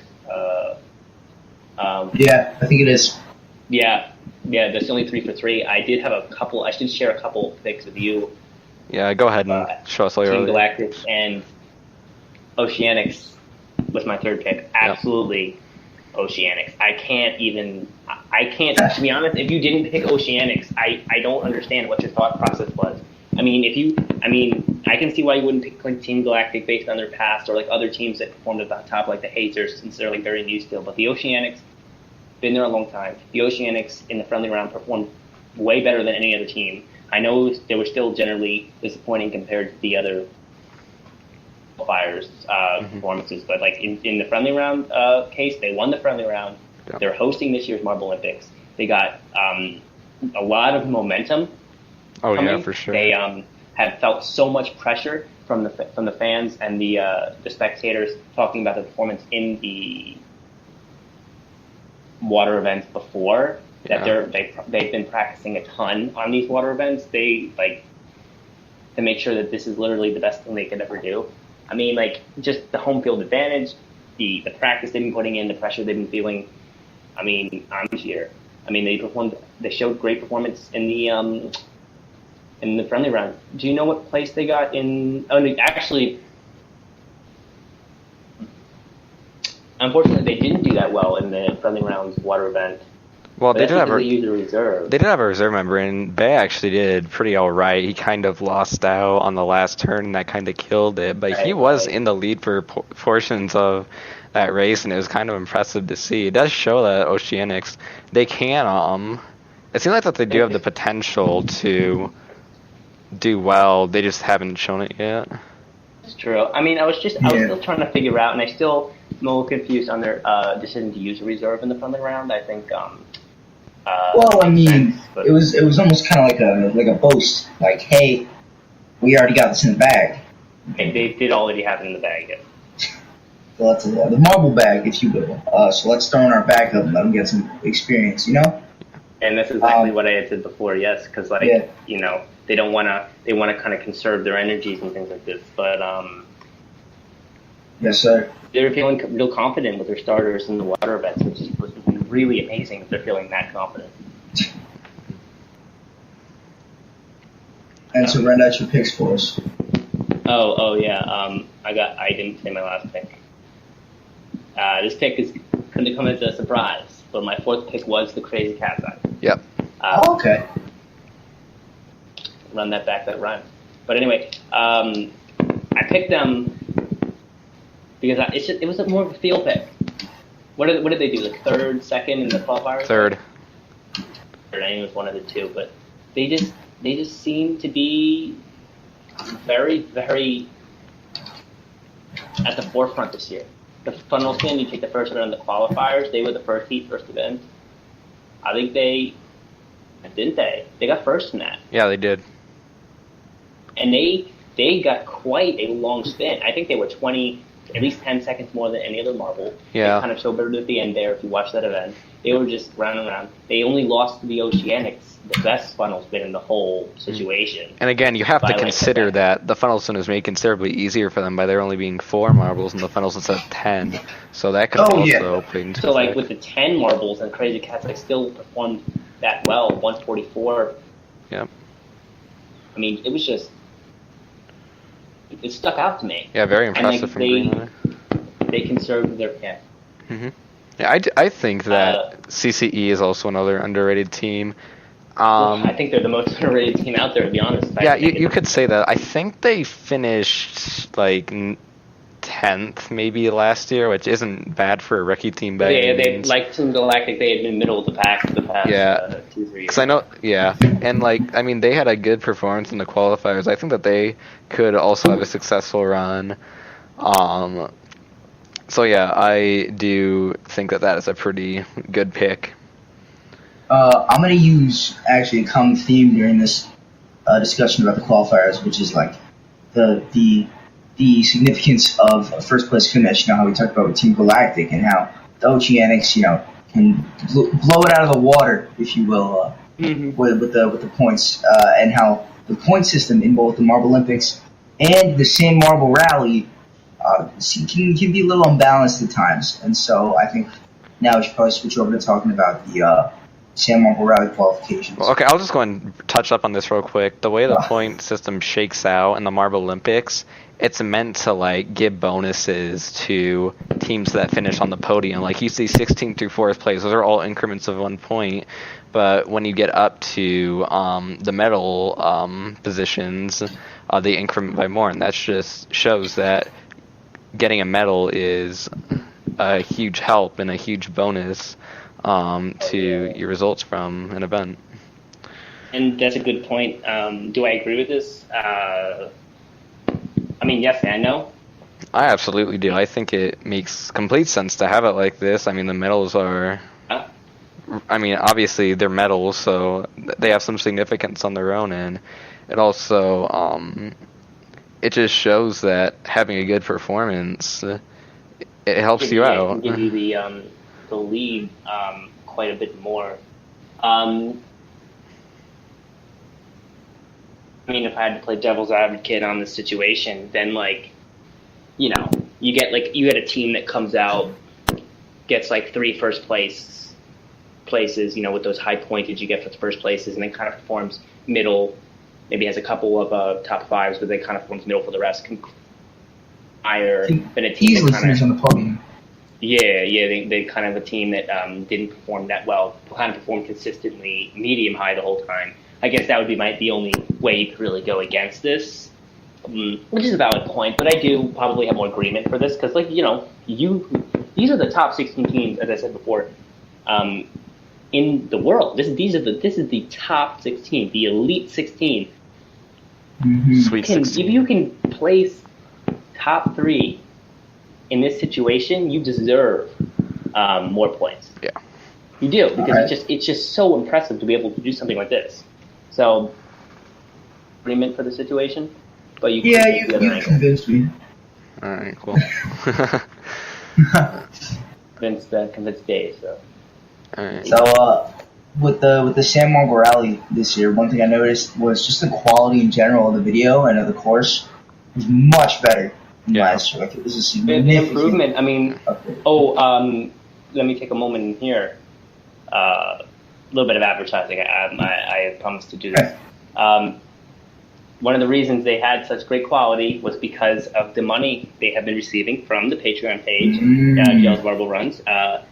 Yeah, I think it is. Yeah, there's only 3 for 3. I did have a couple. I should share a couple picks with you. Yeah, go ahead and show us all your Team Galactic and Oceanics was my third pick. Absolutely, Oceanics. I can't. To be honest, if you didn't pick Oceanics, I don't understand what your thought process was. I can see why you wouldn't pick like Team Galactic based on their past, or like other teams that performed at the top, like the Hazers, since they're like very new still. But the Oceanics, been there a long time. The Oceanics in the friendly round performed way better than any other team. I know they were still generally disappointing compared to the other qualifiers performances, but like in the friendly round case, they won the friendly round. Yeah. They're hosting this year's Marblelympics. They got a lot of momentum. Oh coming. Yeah, for sure. They have felt so much pressure from the fans and the spectators talking about the performance in the water events before. That they've been practicing a ton on these water events. They to make sure that this is literally the best thing they could ever do. I mean, like just the home field advantage, the practice they've been putting in, the pressure they've been feeling. I mean, I'm here. I mean, they showed great performance in the friendly round. Do you know what place they got in? Oh, actually, unfortunately, they didn't do that well in the friendly rounds water event. Well, But that's because they used a reserve. They did have a reserve member, and Bay actually did pretty all right. He kind of lost out on the last turn, and that kind of killed it. But he was in the lead for portions of that race, and it was kind of impressive to see. It does show that Oceanics, they can, it seems like that they do have the potential to do well. They just haven't shown it yet. It's true. I mean, I was still trying to figure out, and I still am a little confused on their decision to use a reserve in the friendly round. I think. Well, I mean, it was almost kind of like a boast, like, hey, we already got this in the bag. They did already have it in the bag. Yeah. So that's the marble bag, if you will. So let's throw in our back up and let them get some experience, you know. And that's exactly what I had said before. Yes, because you know, they want to kind of conserve their energies and things like this, but yes, sir. They're feeling real confident with their starters in the water events, which is really amazing if they're feeling that confident. And so run out your picks for us. Oh yeah. I didn't say my last pick. This pick is going to come as a surprise, but my fourth pick was the Crazy Cat's Eye. Yep. Okay. Run that back, that rhyme. But anyway, I picked them because it was more of a field pick. What did they do? Like third, second in the qualifiers? Third. I think it was one of the two, but they just seem to be very, very at the forefront this year. The funnel spin, you take the first round of the qualifiers. They were the first heat, first event. I think they got first in that. Yeah, they did. And they got quite a long spin. I think they were at least 10 seconds more than any other marble. Yeah. They kind of sobered at the end there if you watch that event. They were just round and round. They only lost to the Oceanics, the best funnel spin in the whole situation. And again, you have to consider that the funnel spin is made considerably easier for them by there only being 4 marbles in the funnels instead of 10. So that could also play into So effect. like with the 10 marbles and Crazy Cats, I still performed that well, 144. Yep. I mean, it was just, it stuck out to me. Yeah, very impressive from Greenlander. They conserved their pick. Mm-hmm. Yeah, I think that CCE is also another underrated team. I think they're the most underrated team out there, to be honest. Yeah, you could say that. I think they finished like 10th maybe last year, which isn't bad for a rookie team. They like Team Galactic. They had been middle of the pack for the past 2-3 years. Because I know, and like I mean, they had a good performance in the qualifiers. I think that they could also have a successful run. So yeah, I do think that is a pretty good pick. I'm going to use actually a common theme during this discussion about the qualifiers, which is like the significance of a first place finish. You know how we talked about with Team Galactic and how the Oceanics, you know, can blow it out of the water, if you will, with the points, and how the point system in both the Marblelympics and the Sand Marble Rally can be a little unbalanced at times. And so I think now we should probably switch over to talking about the Sand Marble Rally qualifications. Okay, I'll just go and touch up on this real quick. The way the point system shakes out in the Marblelympics, it's meant to like give bonuses to teams that finish on the podium. Like you see 16th through 4th place, those are all increments of 1 point. But when you get up to the medal positions, they increment by more, and that just shows that getting a medal is a huge help and a huge bonus to your results from an event. And that's a good point. Do I agree with this? I mean, yes and no. I absolutely do. I think it makes complete sense to have it like this. I mean, the medals are... I mean, obviously they're medals, so they have some significance on their own, and it also... it just shows that having a good performance, it helps you out. It can give you the lead quite a bit more. I mean, if I had to play devil's advocate on the situation, then like, you know, you get a team that comes out, gets like 3 first places, you know, with those high pointage you get for the first places, and then kind of performs middle. Maybe has a couple of top 5s, but then kind of performs middle for the rest. Higher than a team easily that finish on the podium. They kind of a team that didn't perform that well, kind of performed consistently medium high the whole time. I guess that would be the only way you could really go against this, which is a valid point. But I do probably have more agreement for this because, these are the top 16 teams, as I said before, in the world. This is the top 16, the elite 16. Mm-hmm. Sweet 16. If you can place top 3 in this situation, you deserve more points. Yeah, you do, because it's just so impressive to be able to do something like this. So, agreement for the situation, but you convinced me. All right, cool. Convinced Dave. So, All right. So with the San Marble Rally this year, one thing I noticed was just the quality in general of the video and of the course was much better than last year. Like, it was a significant improvement. I mean, upgrade. Let me take a moment in here. A little bit of advertising. I promised to do this. One of the reasons they had such great quality was because of the money they have been receiving from the Patreon page, Gels Marble Runs. Got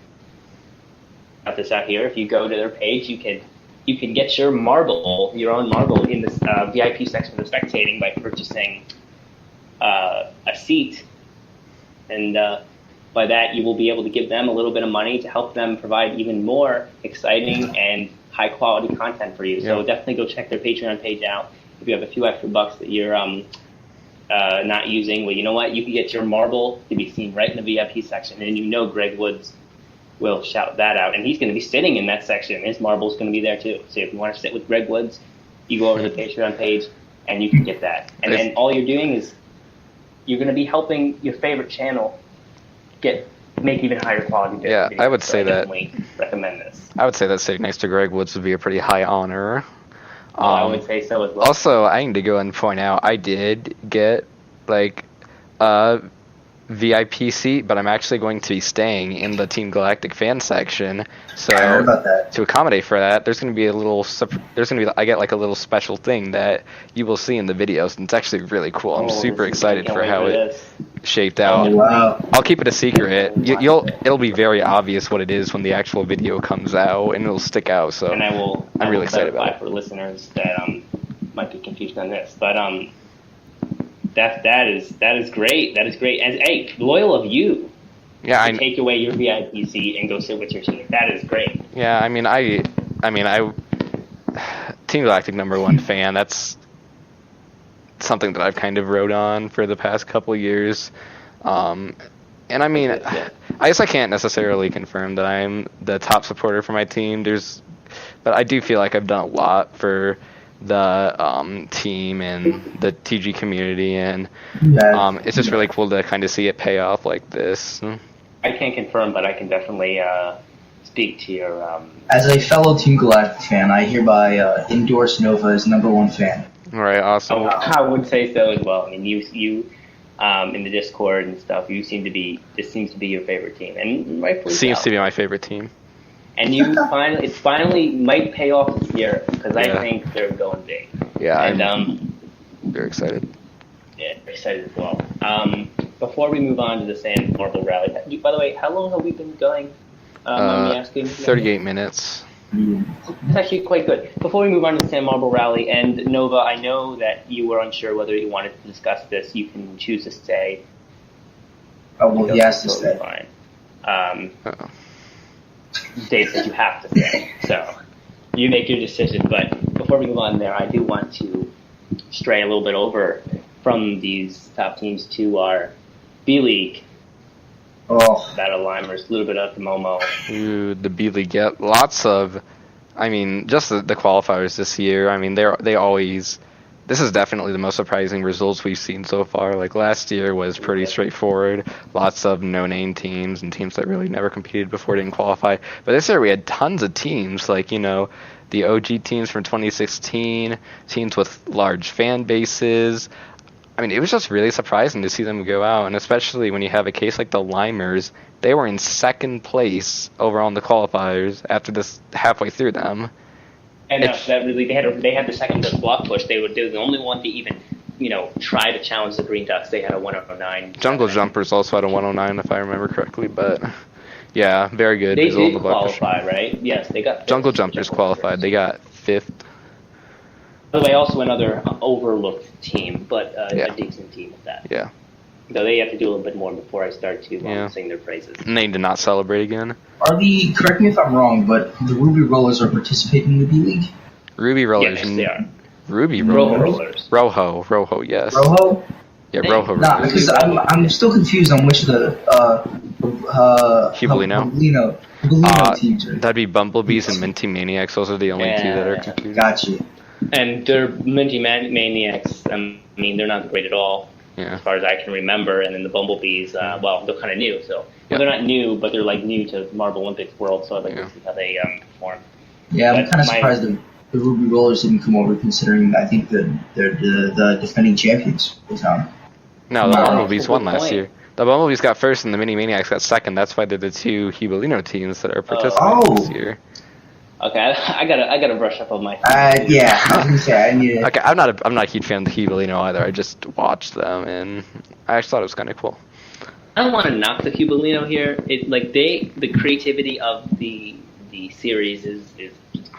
this out here. If you go to their page, you can get your own marble in this VIP section for spectating by purchasing a seat, and by that you will be able to give them a little bit of money to help them provide even more exciting and high quality content for you. So definitely go check their Patreon page out. If you have a few extra bucks that you're not using, well, you know what? You can get your marble to be seen right in the VIP section, and Greg Woods will shout that out, and he's going to be sitting in that section. His marble's going to be there too. So if you want to sit with Greg Woods, you go over to the Patreon page, and you can get that. And then all you're doing is you're going to be helping your favorite channel make even higher quality videos. Yeah, I would say that. Definitely recommend this. I would say that sitting next to Greg Woods would be a pretty high honor. I would say so as well. Also, I need to go and point out, I did get a VIP seat, but I'm actually going to be staying in the Team Galactic fan section. So I heard about that. To accommodate for that, there's going to be I get a little special thing that you will see in the videos, and it's actually really cool. I'm super excited for how it shaped out. Oh, wow. I'll keep it a secret. It'll be very obvious what it is when the actual video comes out, and it'll stick out. So and I'm really excited about it. For listeners that might be confused on this, but that is great. That is great. And hey, loyal of you. Yeah, I take away your VIP seat and go sit with your team. That is great. Yeah, I mean, I Team Galactic #1 fan. That's something that I've kind of rode on for the past couple of years. And I mean, I guess I can't necessarily confirm that I'm the top supporter for my team. But I do feel like I've done a lot for the team and the TG community, and it's just really cool to kind of see it pay off like this. I can't confirm, but I can definitely speak to your... As a fellow Team Galactic fan, I hereby endorse Nova as #1 fan. All right, awesome. I would say so as well. I mean, you in the Discord and stuff, this seems to be your favorite team, and rightfully seems to be my favorite team. And it finally might pay off this year, because I think they're going big. Yeah, and I'm very excited. Yeah, very excited as well. Before we move on to the San Marble Rally, by the way, how long have we been going? I'm asking. 38 minutes. It's actually quite good. Before we move on to the San Marble Rally, and Nova, I know that you were unsure whether you wanted to discuss this. You can choose to stay. Oh, well, he has to stay. Fine. Dave said you have to stay, so you make your decision. But before we move on there, I do want to stray a little bit over from these top teams to our B-League. Battle Limers, a little bit of the Momo. Ooh, the B-League, yeah, lots of, I mean, just the qualifiers this year. I mean, they always, this is definitely the most surprising results we've seen so far. Like, last year was pretty straightforward. Lots of no-name teams and teams that really never competed before didn't qualify. But this year we had tons of teams, like, the OG teams from 2016, teams with large fan bases. I mean, it was just really surprising to see them go out, and especially when you have a case like the Limers. They were in second place overall in the qualifiers after this halfway through them. And that really, they had the second best block push. They were the only one to even try to challenge the Green Ducks. They had a 109. Jungle Jumpers also had a 109, if I remember correctly, but yeah, very good. They result did in the block qualify, push. right? Yes, they got. Jungle Jumpers qualified. They got 5th. By the way, also another overlooked team, but Yeah. a decent team at that. Yeah. Though they have to do a little bit more before I start to sing their praises. And they did not celebrate again. Correct me if I'm wrong, but the Ruby Rollers are participating in the B League? Ruby Rollers. Yes, they are. Ruby Rojo Rollers. Rollers. Rojo, yes. Rojo? Yeah, Rojo Nah, Rollers. because I'm still confused on which of the Hibalino teams are. That'd be Bumblebees and Minty Maniacs. Those are the only two that are competing. Gotcha. And they're Minty Maniacs. I mean, they're not great at all, Yeah. as far as I can remember. And then the Bumblebees, well, they're kind of new. So Yeah. they're not new, but they're like new to Marblelympics world. So I'd like Yeah. to see how they perform. Yeah, I'm But kind of my- surprised the Ruby Rollers didn't come over, considering I think they're the defending champions of the town. No, the No, Bumblebees that's a won good last point. year. The Bumblebees got first and the Mini Maniacs got second. That's why they're the two Hibalino teams that are participating Oh. this year. Okay, I gotta brush up on my. Yeah, I was gonna say I need to. Okay, I'm not a huge fan of the Hibalino either. I just watched them and I actually thought it was kind of cool. I don't want to knock the Cubalino here. The creativity of the series is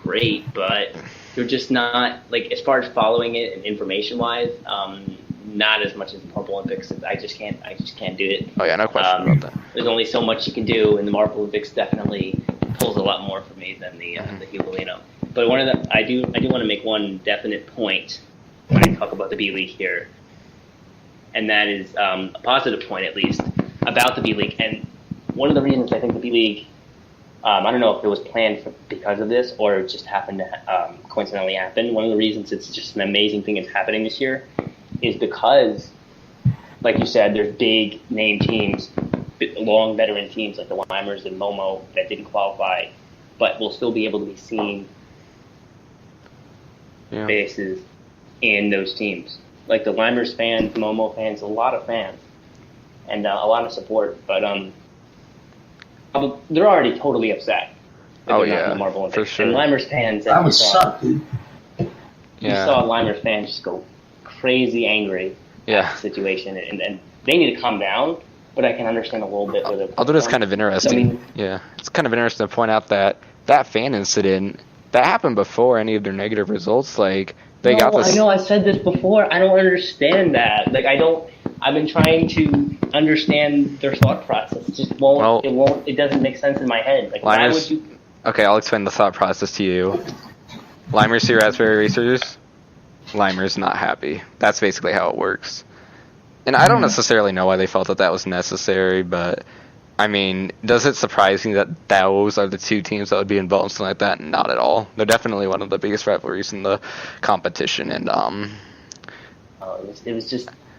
great, but they're just not like as far as following it and information wise, not as much as the Marblelympics. I just can't do it. Oh yeah, no question about that. There's only so much you can do, and the Marblelympics definitely pulls a lot more for me than the Cubalino. But I do want to make one definite point when I talk about the B League here, and that is a positive point at least about the B League. And one of the reasons I think the B League, I don't know if it was planned because of this or it just happened to coincidentally happen. One of the reasons it's just an amazing thing that's happening this year is because, like you said, there's big name teams, long veteran teams like the Limers and Momo that didn't qualify, but will still be able to be seen bases in those teams. Like the Limers fans, Momo fans, a lot of fans, and a lot of support. But they're already totally upset. That they're not in the Marblelympics. For sure. And Limers fans, That would suck, dude. You Yeah. saw Limers fans just go crazy angry Yeah. at the situation, and they need to calm down. But I can understand a little bit where they're Although it's kind of interesting. I mean, Yeah, it's kind of interesting to point out that fan incident that happened before any of their negative results. Like they got this. I know I said this before. I don't understand that. Like I've been trying to understand their thought process. It just won't. Well, it won't. It doesn't make sense in my head. Like why would you? Okay, I'll explain the thought process to you. Limers see Raspberry Racers. Limers not happy. That's basically how it works. And I don't necessarily know why they felt that was necessary, but I mean, does it surprise me that those are the two teams that would be involved in something like that? Not at all. They're definitely one of the biggest rivalries in the competition, and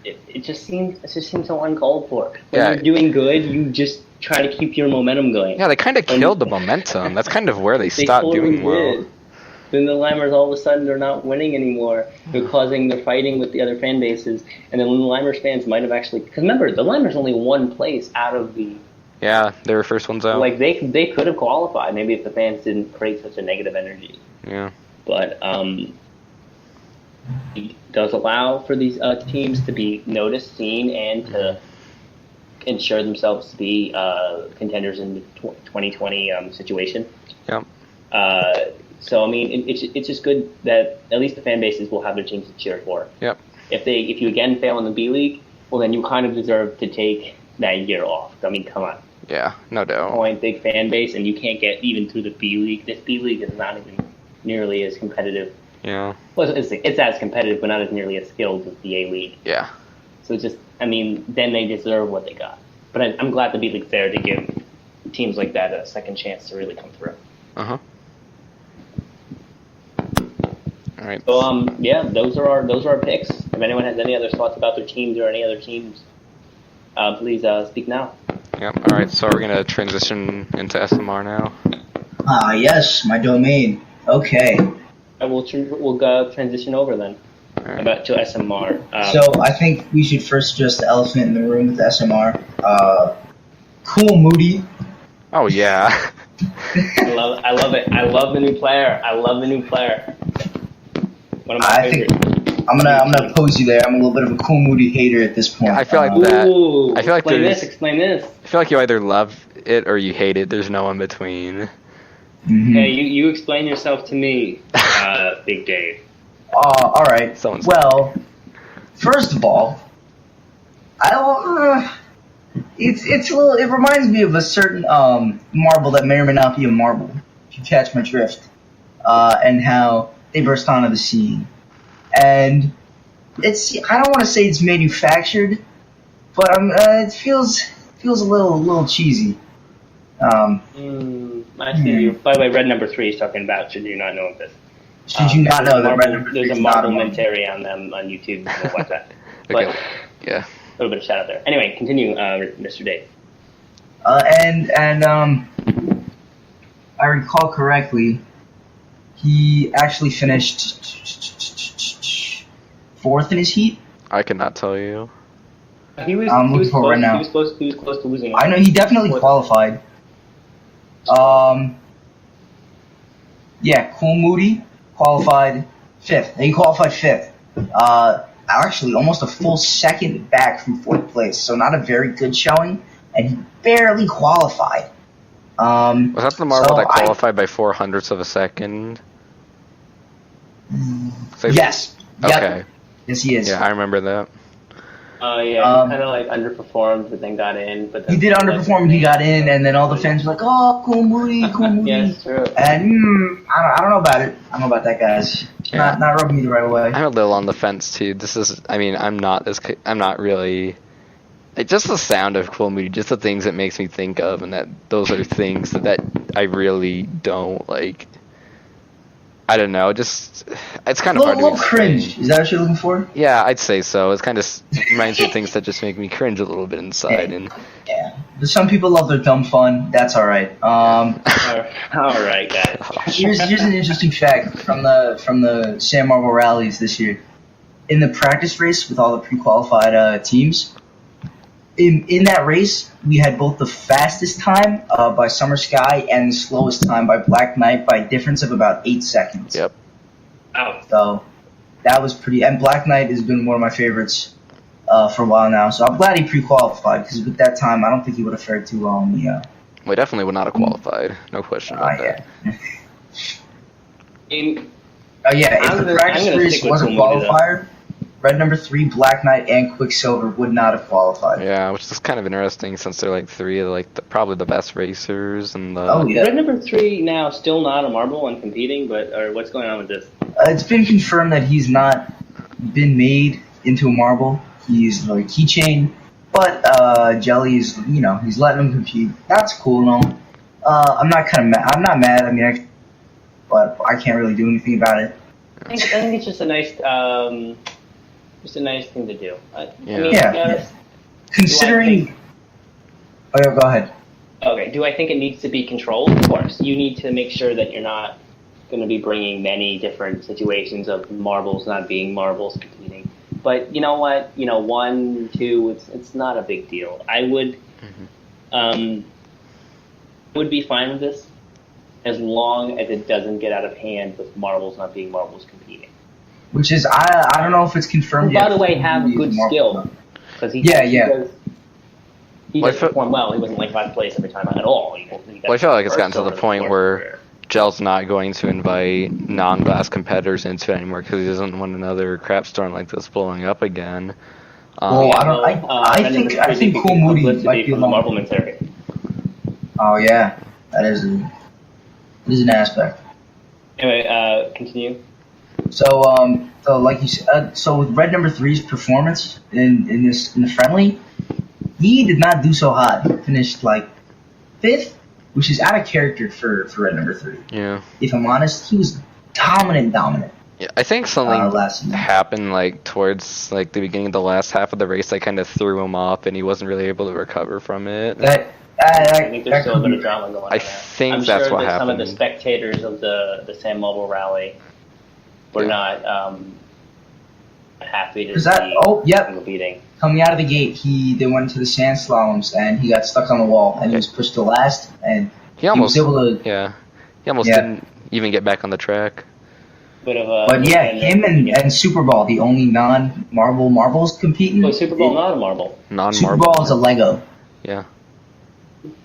It just seems so uncalled for. When Yeah. you're doing good, you just try to keep your momentum going. yeah, they kind of killed the momentum. That's kind of where they They stopped totally doing well. did. Then the Limers all of a sudden they're not winning anymore. They're fighting with the other fan bases, and then when the Limers fans might have actually, because remember the Limers only won place out of the. Yeah, they were first ones out. Like they could have qualified maybe if the fans didn't create such a negative energy. Yeah. But it does allow for these teams to be noticed, seen, and to ensure themselves to be contenders in the 2020 situation. Yep. So I mean, it's just good that at least the fan bases will have their teams to cheer for. Yep. If you again fail in the B League, well then you kind of deserve to take that year off. I mean, come on. Yeah, no doubt. Big fan base, and you can't get even through the B League. This B League is not even nearly as competitive. Yeah. Well, it's as competitive, but not as nearly as skilled as the A League. Yeah. So it's just, I mean, then they deserve what they got. But I'm glad the B League's there to give teams like that a second chance to really come through. Uh-huh. All right. So yeah, those are our picks. If anyone has any other thoughts about their teams or any other teams, please speak now. Yep. All right. So we're gonna transition into SMR now. Yes, my domain. Okay. We'll go transition over then. Right. To SMR. So I think we should first address the elephant in the room with SMR. Cool Moody. Oh yeah. I love it. I love the new player. One of my favorites. I'm gonna oppose you there. I'm a little bit of a Cool Moody hater at this point. I feel like that. Ooh, I feel like explain this. I feel like you either love it or you hate it. There's no in between. Mhm. Hey, you explain yourself to me, Big Dave. All right. Someone's- Well, first of all, I don't. It's a little. It reminds me of a certain marble that may or may not be a marble. If you catch my drift, and how they burst onto the scene, and it's. I don't want to say it's manufactured, but it feels a little cheesy. I see you. By the way, red number 3 is talking about. Should you not know of this? Should you not know that Red Number 3 There's a is not a marble? Marblelympics on them on YouTube. We'll watch that. Okay. But Yeah. a little bit of shout out there. Anyway, continue, Mr. Dave. And I recall correctly, he actually finished 4th in his heat. I cannot tell you. He was looking for it right now. He was close to losing. I know he definitely qualified. Yeah, Cool Moody qualified 5th. He qualified 5th. Actually, almost a full second back from 4th place, so not a very good showing, and he barely qualified. Was that the marble so that qualified by 0.04 of a second? So- Yes. Yep. Okay. Yes, he is. Yeah, I remember that. Oh yeah, he kind of like underperformed, but then got in. But then He did underperform and he got in, and then all the fans were like, "Oh, Cool Moody, Cool Moody." Yeah, it's true. And I don't know about it. I don't know about that, guys. Yeah. Not rubbing me the right way. I'm a little on the fence too. I'm not really. Just the sound of Cool Moody, just the things it makes me think of, and those are things that I really don't like. I don't know. Just it's kind of hard to little explain. cringe. Is that what you're looking for? Yeah, I'd say so. It's kind of reminds me of things that just make me cringe a little bit inside. And Yeah. But some people love their dumb fun. That's all right. All right, guys. Here's an interesting fact from the Sam Marble rallies this year. In the practice race with all the pre-qualified teams, in that race we had both the fastest time by Summer Sky and the slowest time by Black Knight by a difference of about 8 seconds. Yep. Wow. So that was pretty. And Black Knight has been one of my favorites for a while now. So I'm glad he pre-qualified because with that time, I don't think he would have fared too well in the. We definitely would not have qualified. No question about that. Yeah. If the practice race wasn't Cool Moody, qualifier, Red Number 3, Black Knight, and Quicksilver would not have qualified. Yeah, which is kind of interesting since they're like three of probably the best racers and the. Oh yeah. Red number 3 now still not a marble and competing, or what's going on with this? It's been confirmed that he's not been made into a marble. He's like keychain, but Jelly's, he's letting him compete. That's cool and all. I'm not mad. I mean, but I can't really do anything about it. I think it's just a nice, thing to do. I mean, Yeah. Considering. Oh yeah, go ahead. Okay. Do I think it needs to be controlled? Of course. You need to make sure that you're not going to be bringing many different situations of marbles not being marbles competing. But you know what? 1, 2, it's not a big deal. I would, would be fine with this as long as it doesn't get out of hand with marbles not being marbles competing. Which is, I don't know if it's confirmed yet. By the way, have good skill. Because he does perform well. He wasn't like last place every time at all. Well, I feel like it's gotten to the point where Gel's not going to invite non-glass competitors into it anymore because he doesn't want another crap storm like this blowing up again. I think Cool Moody might be from the Marbleman circuit. Oh yeah, that is an aspect. Anyway, continue. So like you said, so with Red Number 3's performance in the friendly, he did not do so hot. He finished like 5th, which is out of character for Red Number 3. Yeah. If I'm honest, he was dominant. Yeah, I think something happened like towards like the beginning of the last half of the race that kind of threw him off, and he wasn't really able to recover from it. I think there's still a bit of drama going on. I think I'm that's sure what that happened. Some of the spectators of the Sam Marble rally were not happy to see him competing. Coming out of the gate, they went into the sand slaloms and he got stuck on the wall and he was pushed to last and he almost was able to. Yeah, he almost didn't even get back on the track. bit of a. But yeah, him and Super Ball, the only non-marble marbles competing. Oh, Super Ball not a marble. Non-marble. Super Ball is a Lego. Yeah.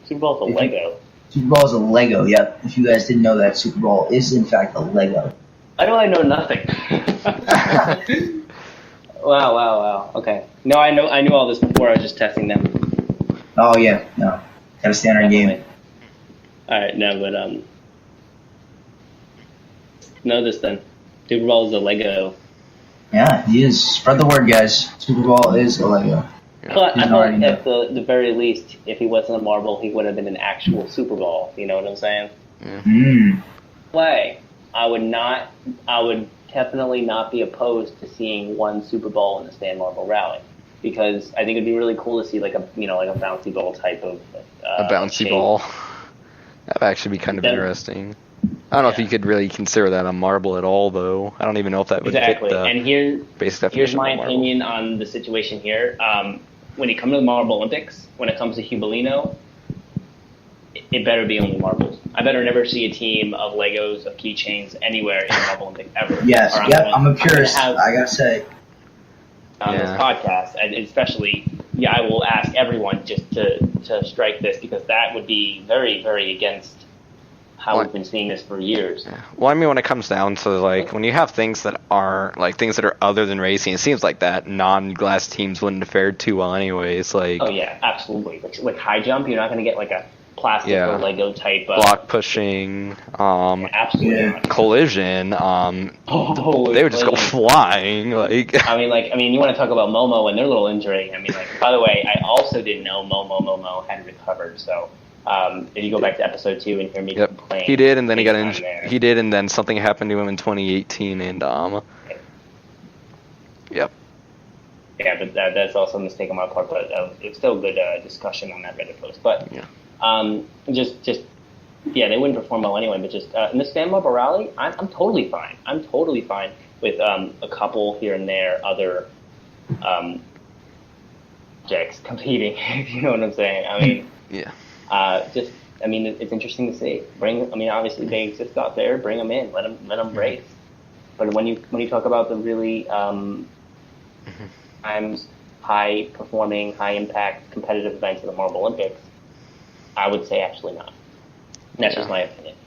Super Ball's a Lego. Super Ball is a Lego. Yep. If you guys didn't know that, Super Ball is in fact a Lego. I know nothing. Wow. Okay. No, I knew all this before. I was just testing them. Oh yeah, no, gotta stay on our game. All right, no, but know this then. Super Ball is a Lego. Yeah, he is. Spread the word, guys. Super Ball is a Lego. But I thought at the very least, if he wasn't a marble, he would have been an actual Super Ball. You know what I'm saying? Yeah. I would definitely not be opposed to seeing one Super Bowl in the Stan Marble Rally, because I think it'd be really cool to see like a bouncy ball type of a bouncy shape. ball. That'd actually be kind of interesting. I don't know if you could really consider that a marble at all, though. I don't even know if that would fit the and basic definition. Here's my of marble. opinion on the situation here. When you come to the Marblelympics, when it comes to Hubelino, it better be only marbles. I better never see a team of Legos, of keychains anywhere in the Marblelympics ever. Yes, I'm a purist. I gotta say. On this podcast, and especially, I will ask everyone just to strike this, because that would be very, very against how we've been seeing this for years. Yeah. Well, I mean, when it comes down to, like, when you have things that are, like, things that are other than racing, it seems like that non-glass teams wouldn't have fared too well anyways. Like, oh, yeah, absolutely. Like high jump, you're not going to get, like, a plastic or Lego type. Block pushing, absolutely not. collision, they would just go flying. Like, I mean, you want to talk about Momo and their little injury. I mean, like, by the way, I also didn't know Momo had recovered, so... if you go back to episode 2 and hear me complain, he did, and then he got injured. He did, and then something happened to him in 2018, and yep. Yeah, but that's also a mistake on my part. But it's still a good discussion on that Reddit post. But they wouldn't perform well anyway. But just in the Stan Marble Rally, I'm totally fine. I'm totally fine with a couple here and there other objects competing. If you know what I'm saying. I mean, yeah. It's interesting to see. Obviously they exist out there. Bring them in. Let them race. But when you talk about the really high performing, high impact competitive events of the Marblelympics, I would say actually not. That's just my opinion.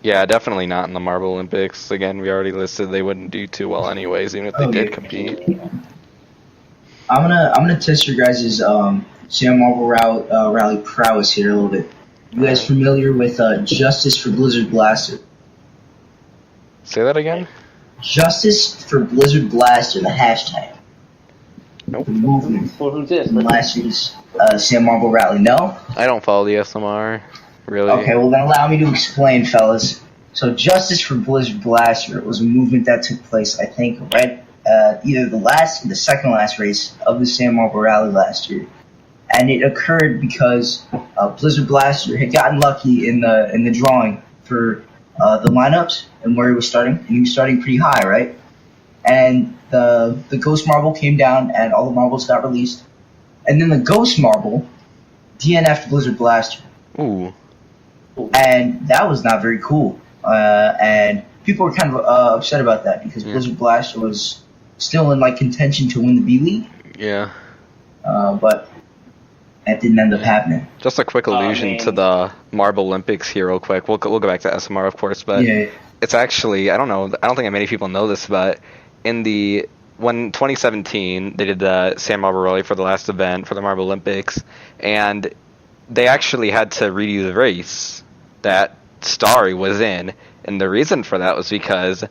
Definitely not in the Marblelympics. Again, we already listed they wouldn't do too well anyways, even if they did compete. I'm gonna test your guys' Stan Marble Rally prowess here a little bit. You guys familiar with Justice for Blizzard Blaster? Say that again? Justice for Blizzard Blaster, the hashtag. Nope. The movement. Who's this? From last year's Stan Marble Rally. No? I don't follow the SMR, really. Okay, well then allow me to explain, fellas. So Justice for Blizzard Blaster was a movement that took place, I think, right either the last or the second last race of the Stan Marble Rally last year. And it occurred because Blizzard Blaster had gotten lucky in the drawing for the lineups and where he was starting. And he was starting pretty high, right? And the Ghost Marble came down and all the marbles got released. And then the Ghost Marble DNF'd Blizzard Blaster. Ooh. And that was not very cool. And people were kind of upset about that because Blizzard Blaster was still in contention to win the B League. Yeah. But that didn't end up happening. Just a quick allusion to the Marblelympics here real quick. We'll go back to SMR, of course, but it's actually, I don't think many people know this, but when 2017, they did the Stan Marble Rally for the last event for the Marblelympics, and they actually had to redo the race that Starry was in, and the reason for that was because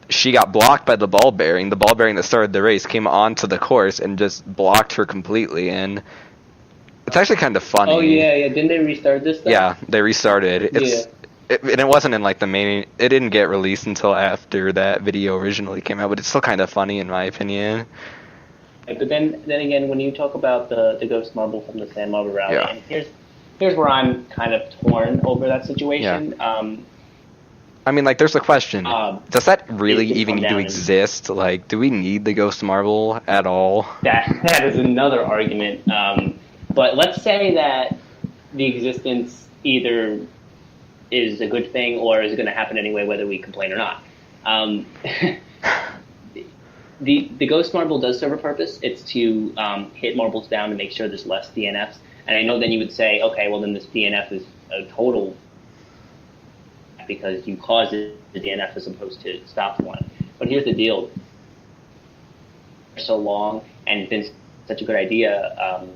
she got blocked by the ball bearing. The ball bearing that started the race came onto the course and just blocked her completely, and it's actually kind of funny. Oh, yeah. Didn't they restart this stuff? Yeah, they restarted. And it wasn't in the main... It didn't get released until after that video originally came out, but it's still kind of funny in my opinion. But then again, when you talk about the Ghost Marble from the Stan Marble Rally, and here's where I'm kind of torn over that situation. Yeah. There's a question. Does that really even need to exist? Do we need the Ghost Marble at all? That is another argument. But let's say that the existence either is a good thing or is going to happen anyway, whether we complain or not. The ghost marble does serve a purpose. It's to hit marbles down to make sure there's less DNFs. And I know then you would say, okay, well then this DNF is a total because you caused the DNF as opposed to stop one. But here's the deal. So long and been such a good idea,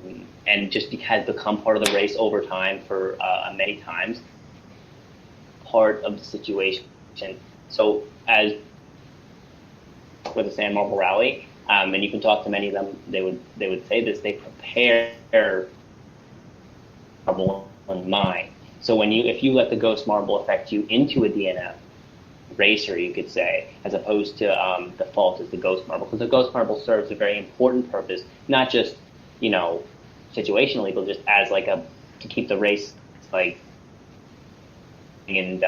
and just has become part of the race over time for many times, part of the situation. So as with the Sand Marble Rally, and you can talk to many of them, they would say this, they prepare marble in mind. So if you let the ghost marble affect you into a DNF racer, you could say, as opposed to default as the ghost marble, because the ghost marble serves a very important purpose, not just situationally, but just as to keep the race and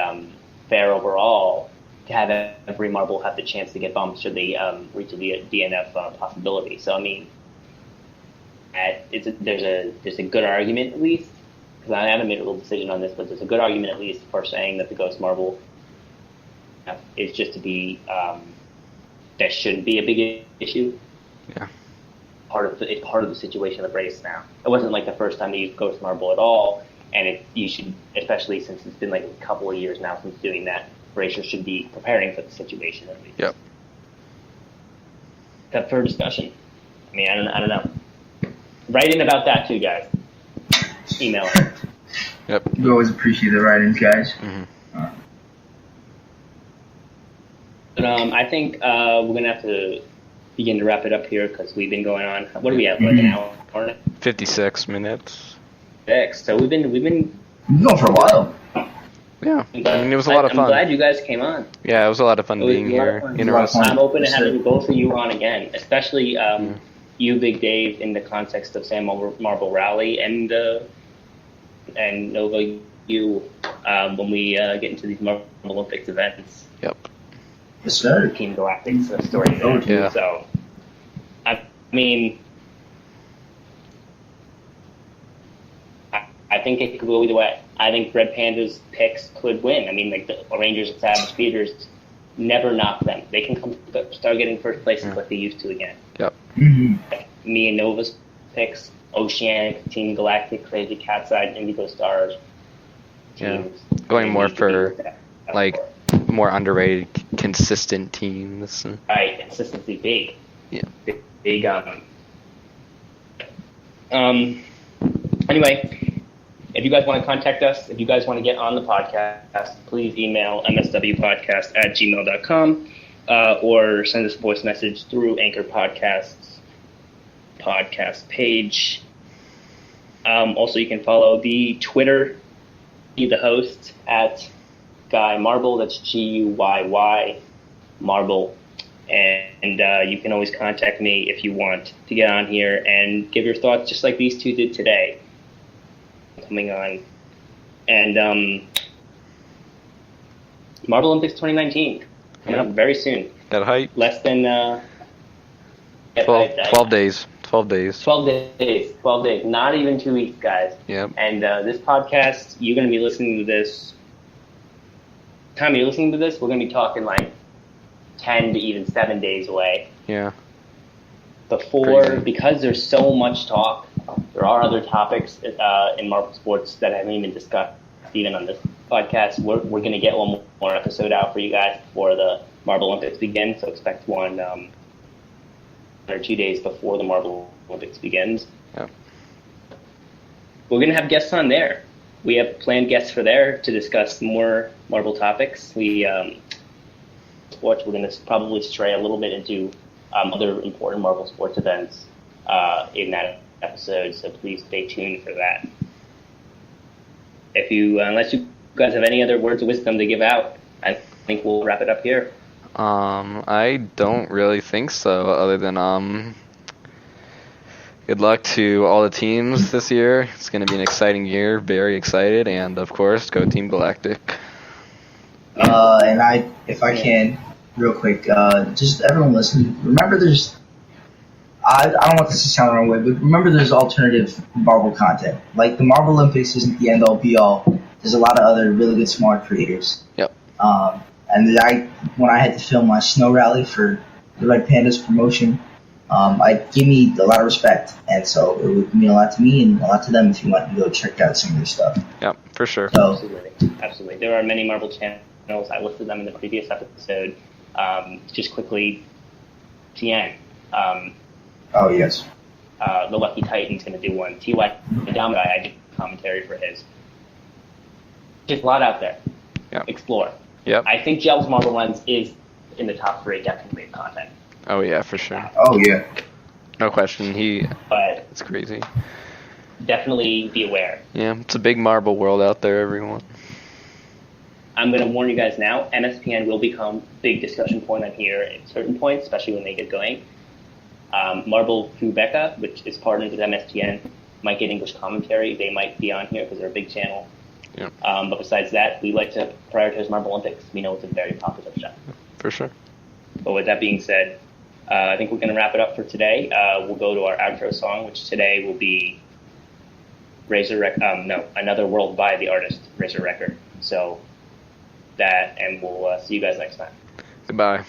fair overall, to have every marble have the chance to get bumped should they reach the DNF possibility. So I mean, there's a good argument, at least, because I haven't made a real decision on this, but there's a good argument at least for saying that the ghost marble is just to be that shouldn't be a big issue. Yeah. It's part of the situation of the race now. It wasn't like the first time they used ghost marble at all, and you should, especially since it's been like a couple of years now since doing that, racers should be preparing for the situation at least. Yep. Up for discussion. I mean, I don't know. Write in about that too, guys. Email it. Yep. We always appreciate the write-ins, guys. Mm-hmm. But I think we're gonna have to begin to wrap it up here because we've been going on. What do we have? Like an hour? 56 minutes. So we've been We've been going for a while. Yeah, I mean, it was a lot of fun. I'm glad you guys came on. Yeah, it was a lot of fun being here. I'm open to having both of you on again, especially you, Big Dave, in the context of Sand Marble Rally, and Nova, you, when we get into these Marblelympics events. Yep. Yes, sir. Team Galactic's story there. Yeah. So, I mean, I think it could go either way. I think Red Panda's picks could win. I mean, like the Rangers and Savage Speeders, never knock them. They can start getting first places like they used to again. Yep. Mm-hmm. Me and Nova's picks, Oceanic, Team Galactic, Crazy Catside, Indigo Stars. Teams. Yeah. Going more for more underrated, consistent teams. Right, consistency big. Yeah. Big. Anyway, if you guys want to contact us, if you guys want to get on the podcast, please email mswpodcast@gmail.com or send us a voice message through Anchor Podcasts podcast page. Also, you can follow the Twitter, be the host at Guy Marble. That's GUYY Marble. And you can always contact me if you want to get on here and give your thoughts, just like these two did today. Coming on. And Marblelympics 2019 coming up very soon. That height? Less than 12 days. 12 days. 12 days. 12 days. Not even 2 weeks, guys. Yep. And this podcast, you're going to be listening to this. Time you're listening to this, we're going to be talking like 10 to even 7 days away. Yeah. Because there's so much talk, there are other topics in marble sports that I haven't even discussed even on this podcast. We're going to get one more episode out for you guys before the Marblelympics begin, so expect one 1 or 2 days before the Marblelympics begins. Yeah. We're going to have guests on there. We have planned guests for there to discuss more marble topics. We're going to probably stray a little bit into other important marble sports events in that episode, so please stay tuned for that. Unless you guys have any other words of wisdom to give out, I think we'll wrap it up here. I don't really think so, other than good luck to all the teams this year. It's going to be an exciting year, very excited, and of course, go Team Galactic. And if I can, real quick, just everyone listening, remember I don't want this to sound the wrong way, but remember there's alternative marble content. Like the Marblelympics isn't the end-all be-all. There's a lot of other really good, smart creators. Yep. And when I had to film my snow rally for the Red Pandas promotion, it gave me a lot of respect, and so it would mean a lot to me and a lot to them if you want to go check out some of their stuff. Yeah, for sure. So, Absolutely. There are many Marble channels. I listed them in the previous episode. Just quickly, Tien. oh yes. The Lucky Titan's going to do one. T.Y. Dominai, I did commentary for his. Just a lot out there. Yep. Explore. Yep. I think Jel's Marble Lens is in the top 3 definitely of content. Oh yeah, for sure. Oh yeah. No question. But It's crazy. definitely be aware. Yeah, it's a big marble world out there, everyone. I'm going to warn you guys now, MSPN will become a big discussion point on here at certain points, especially when they get going. Marble Quebeca, which is partnered with MSPN, might get English commentary. They might be on here because they're a big channel. Yeah. But besides that, we like to prioritize Marblelympics. We know it's a very popular show. For sure. But with that being said, I think we're going to wrap it up for today. We'll go to our outro song, which today will be Another World by the artist Razor Record. So that, and we'll see you guys next time. Goodbye.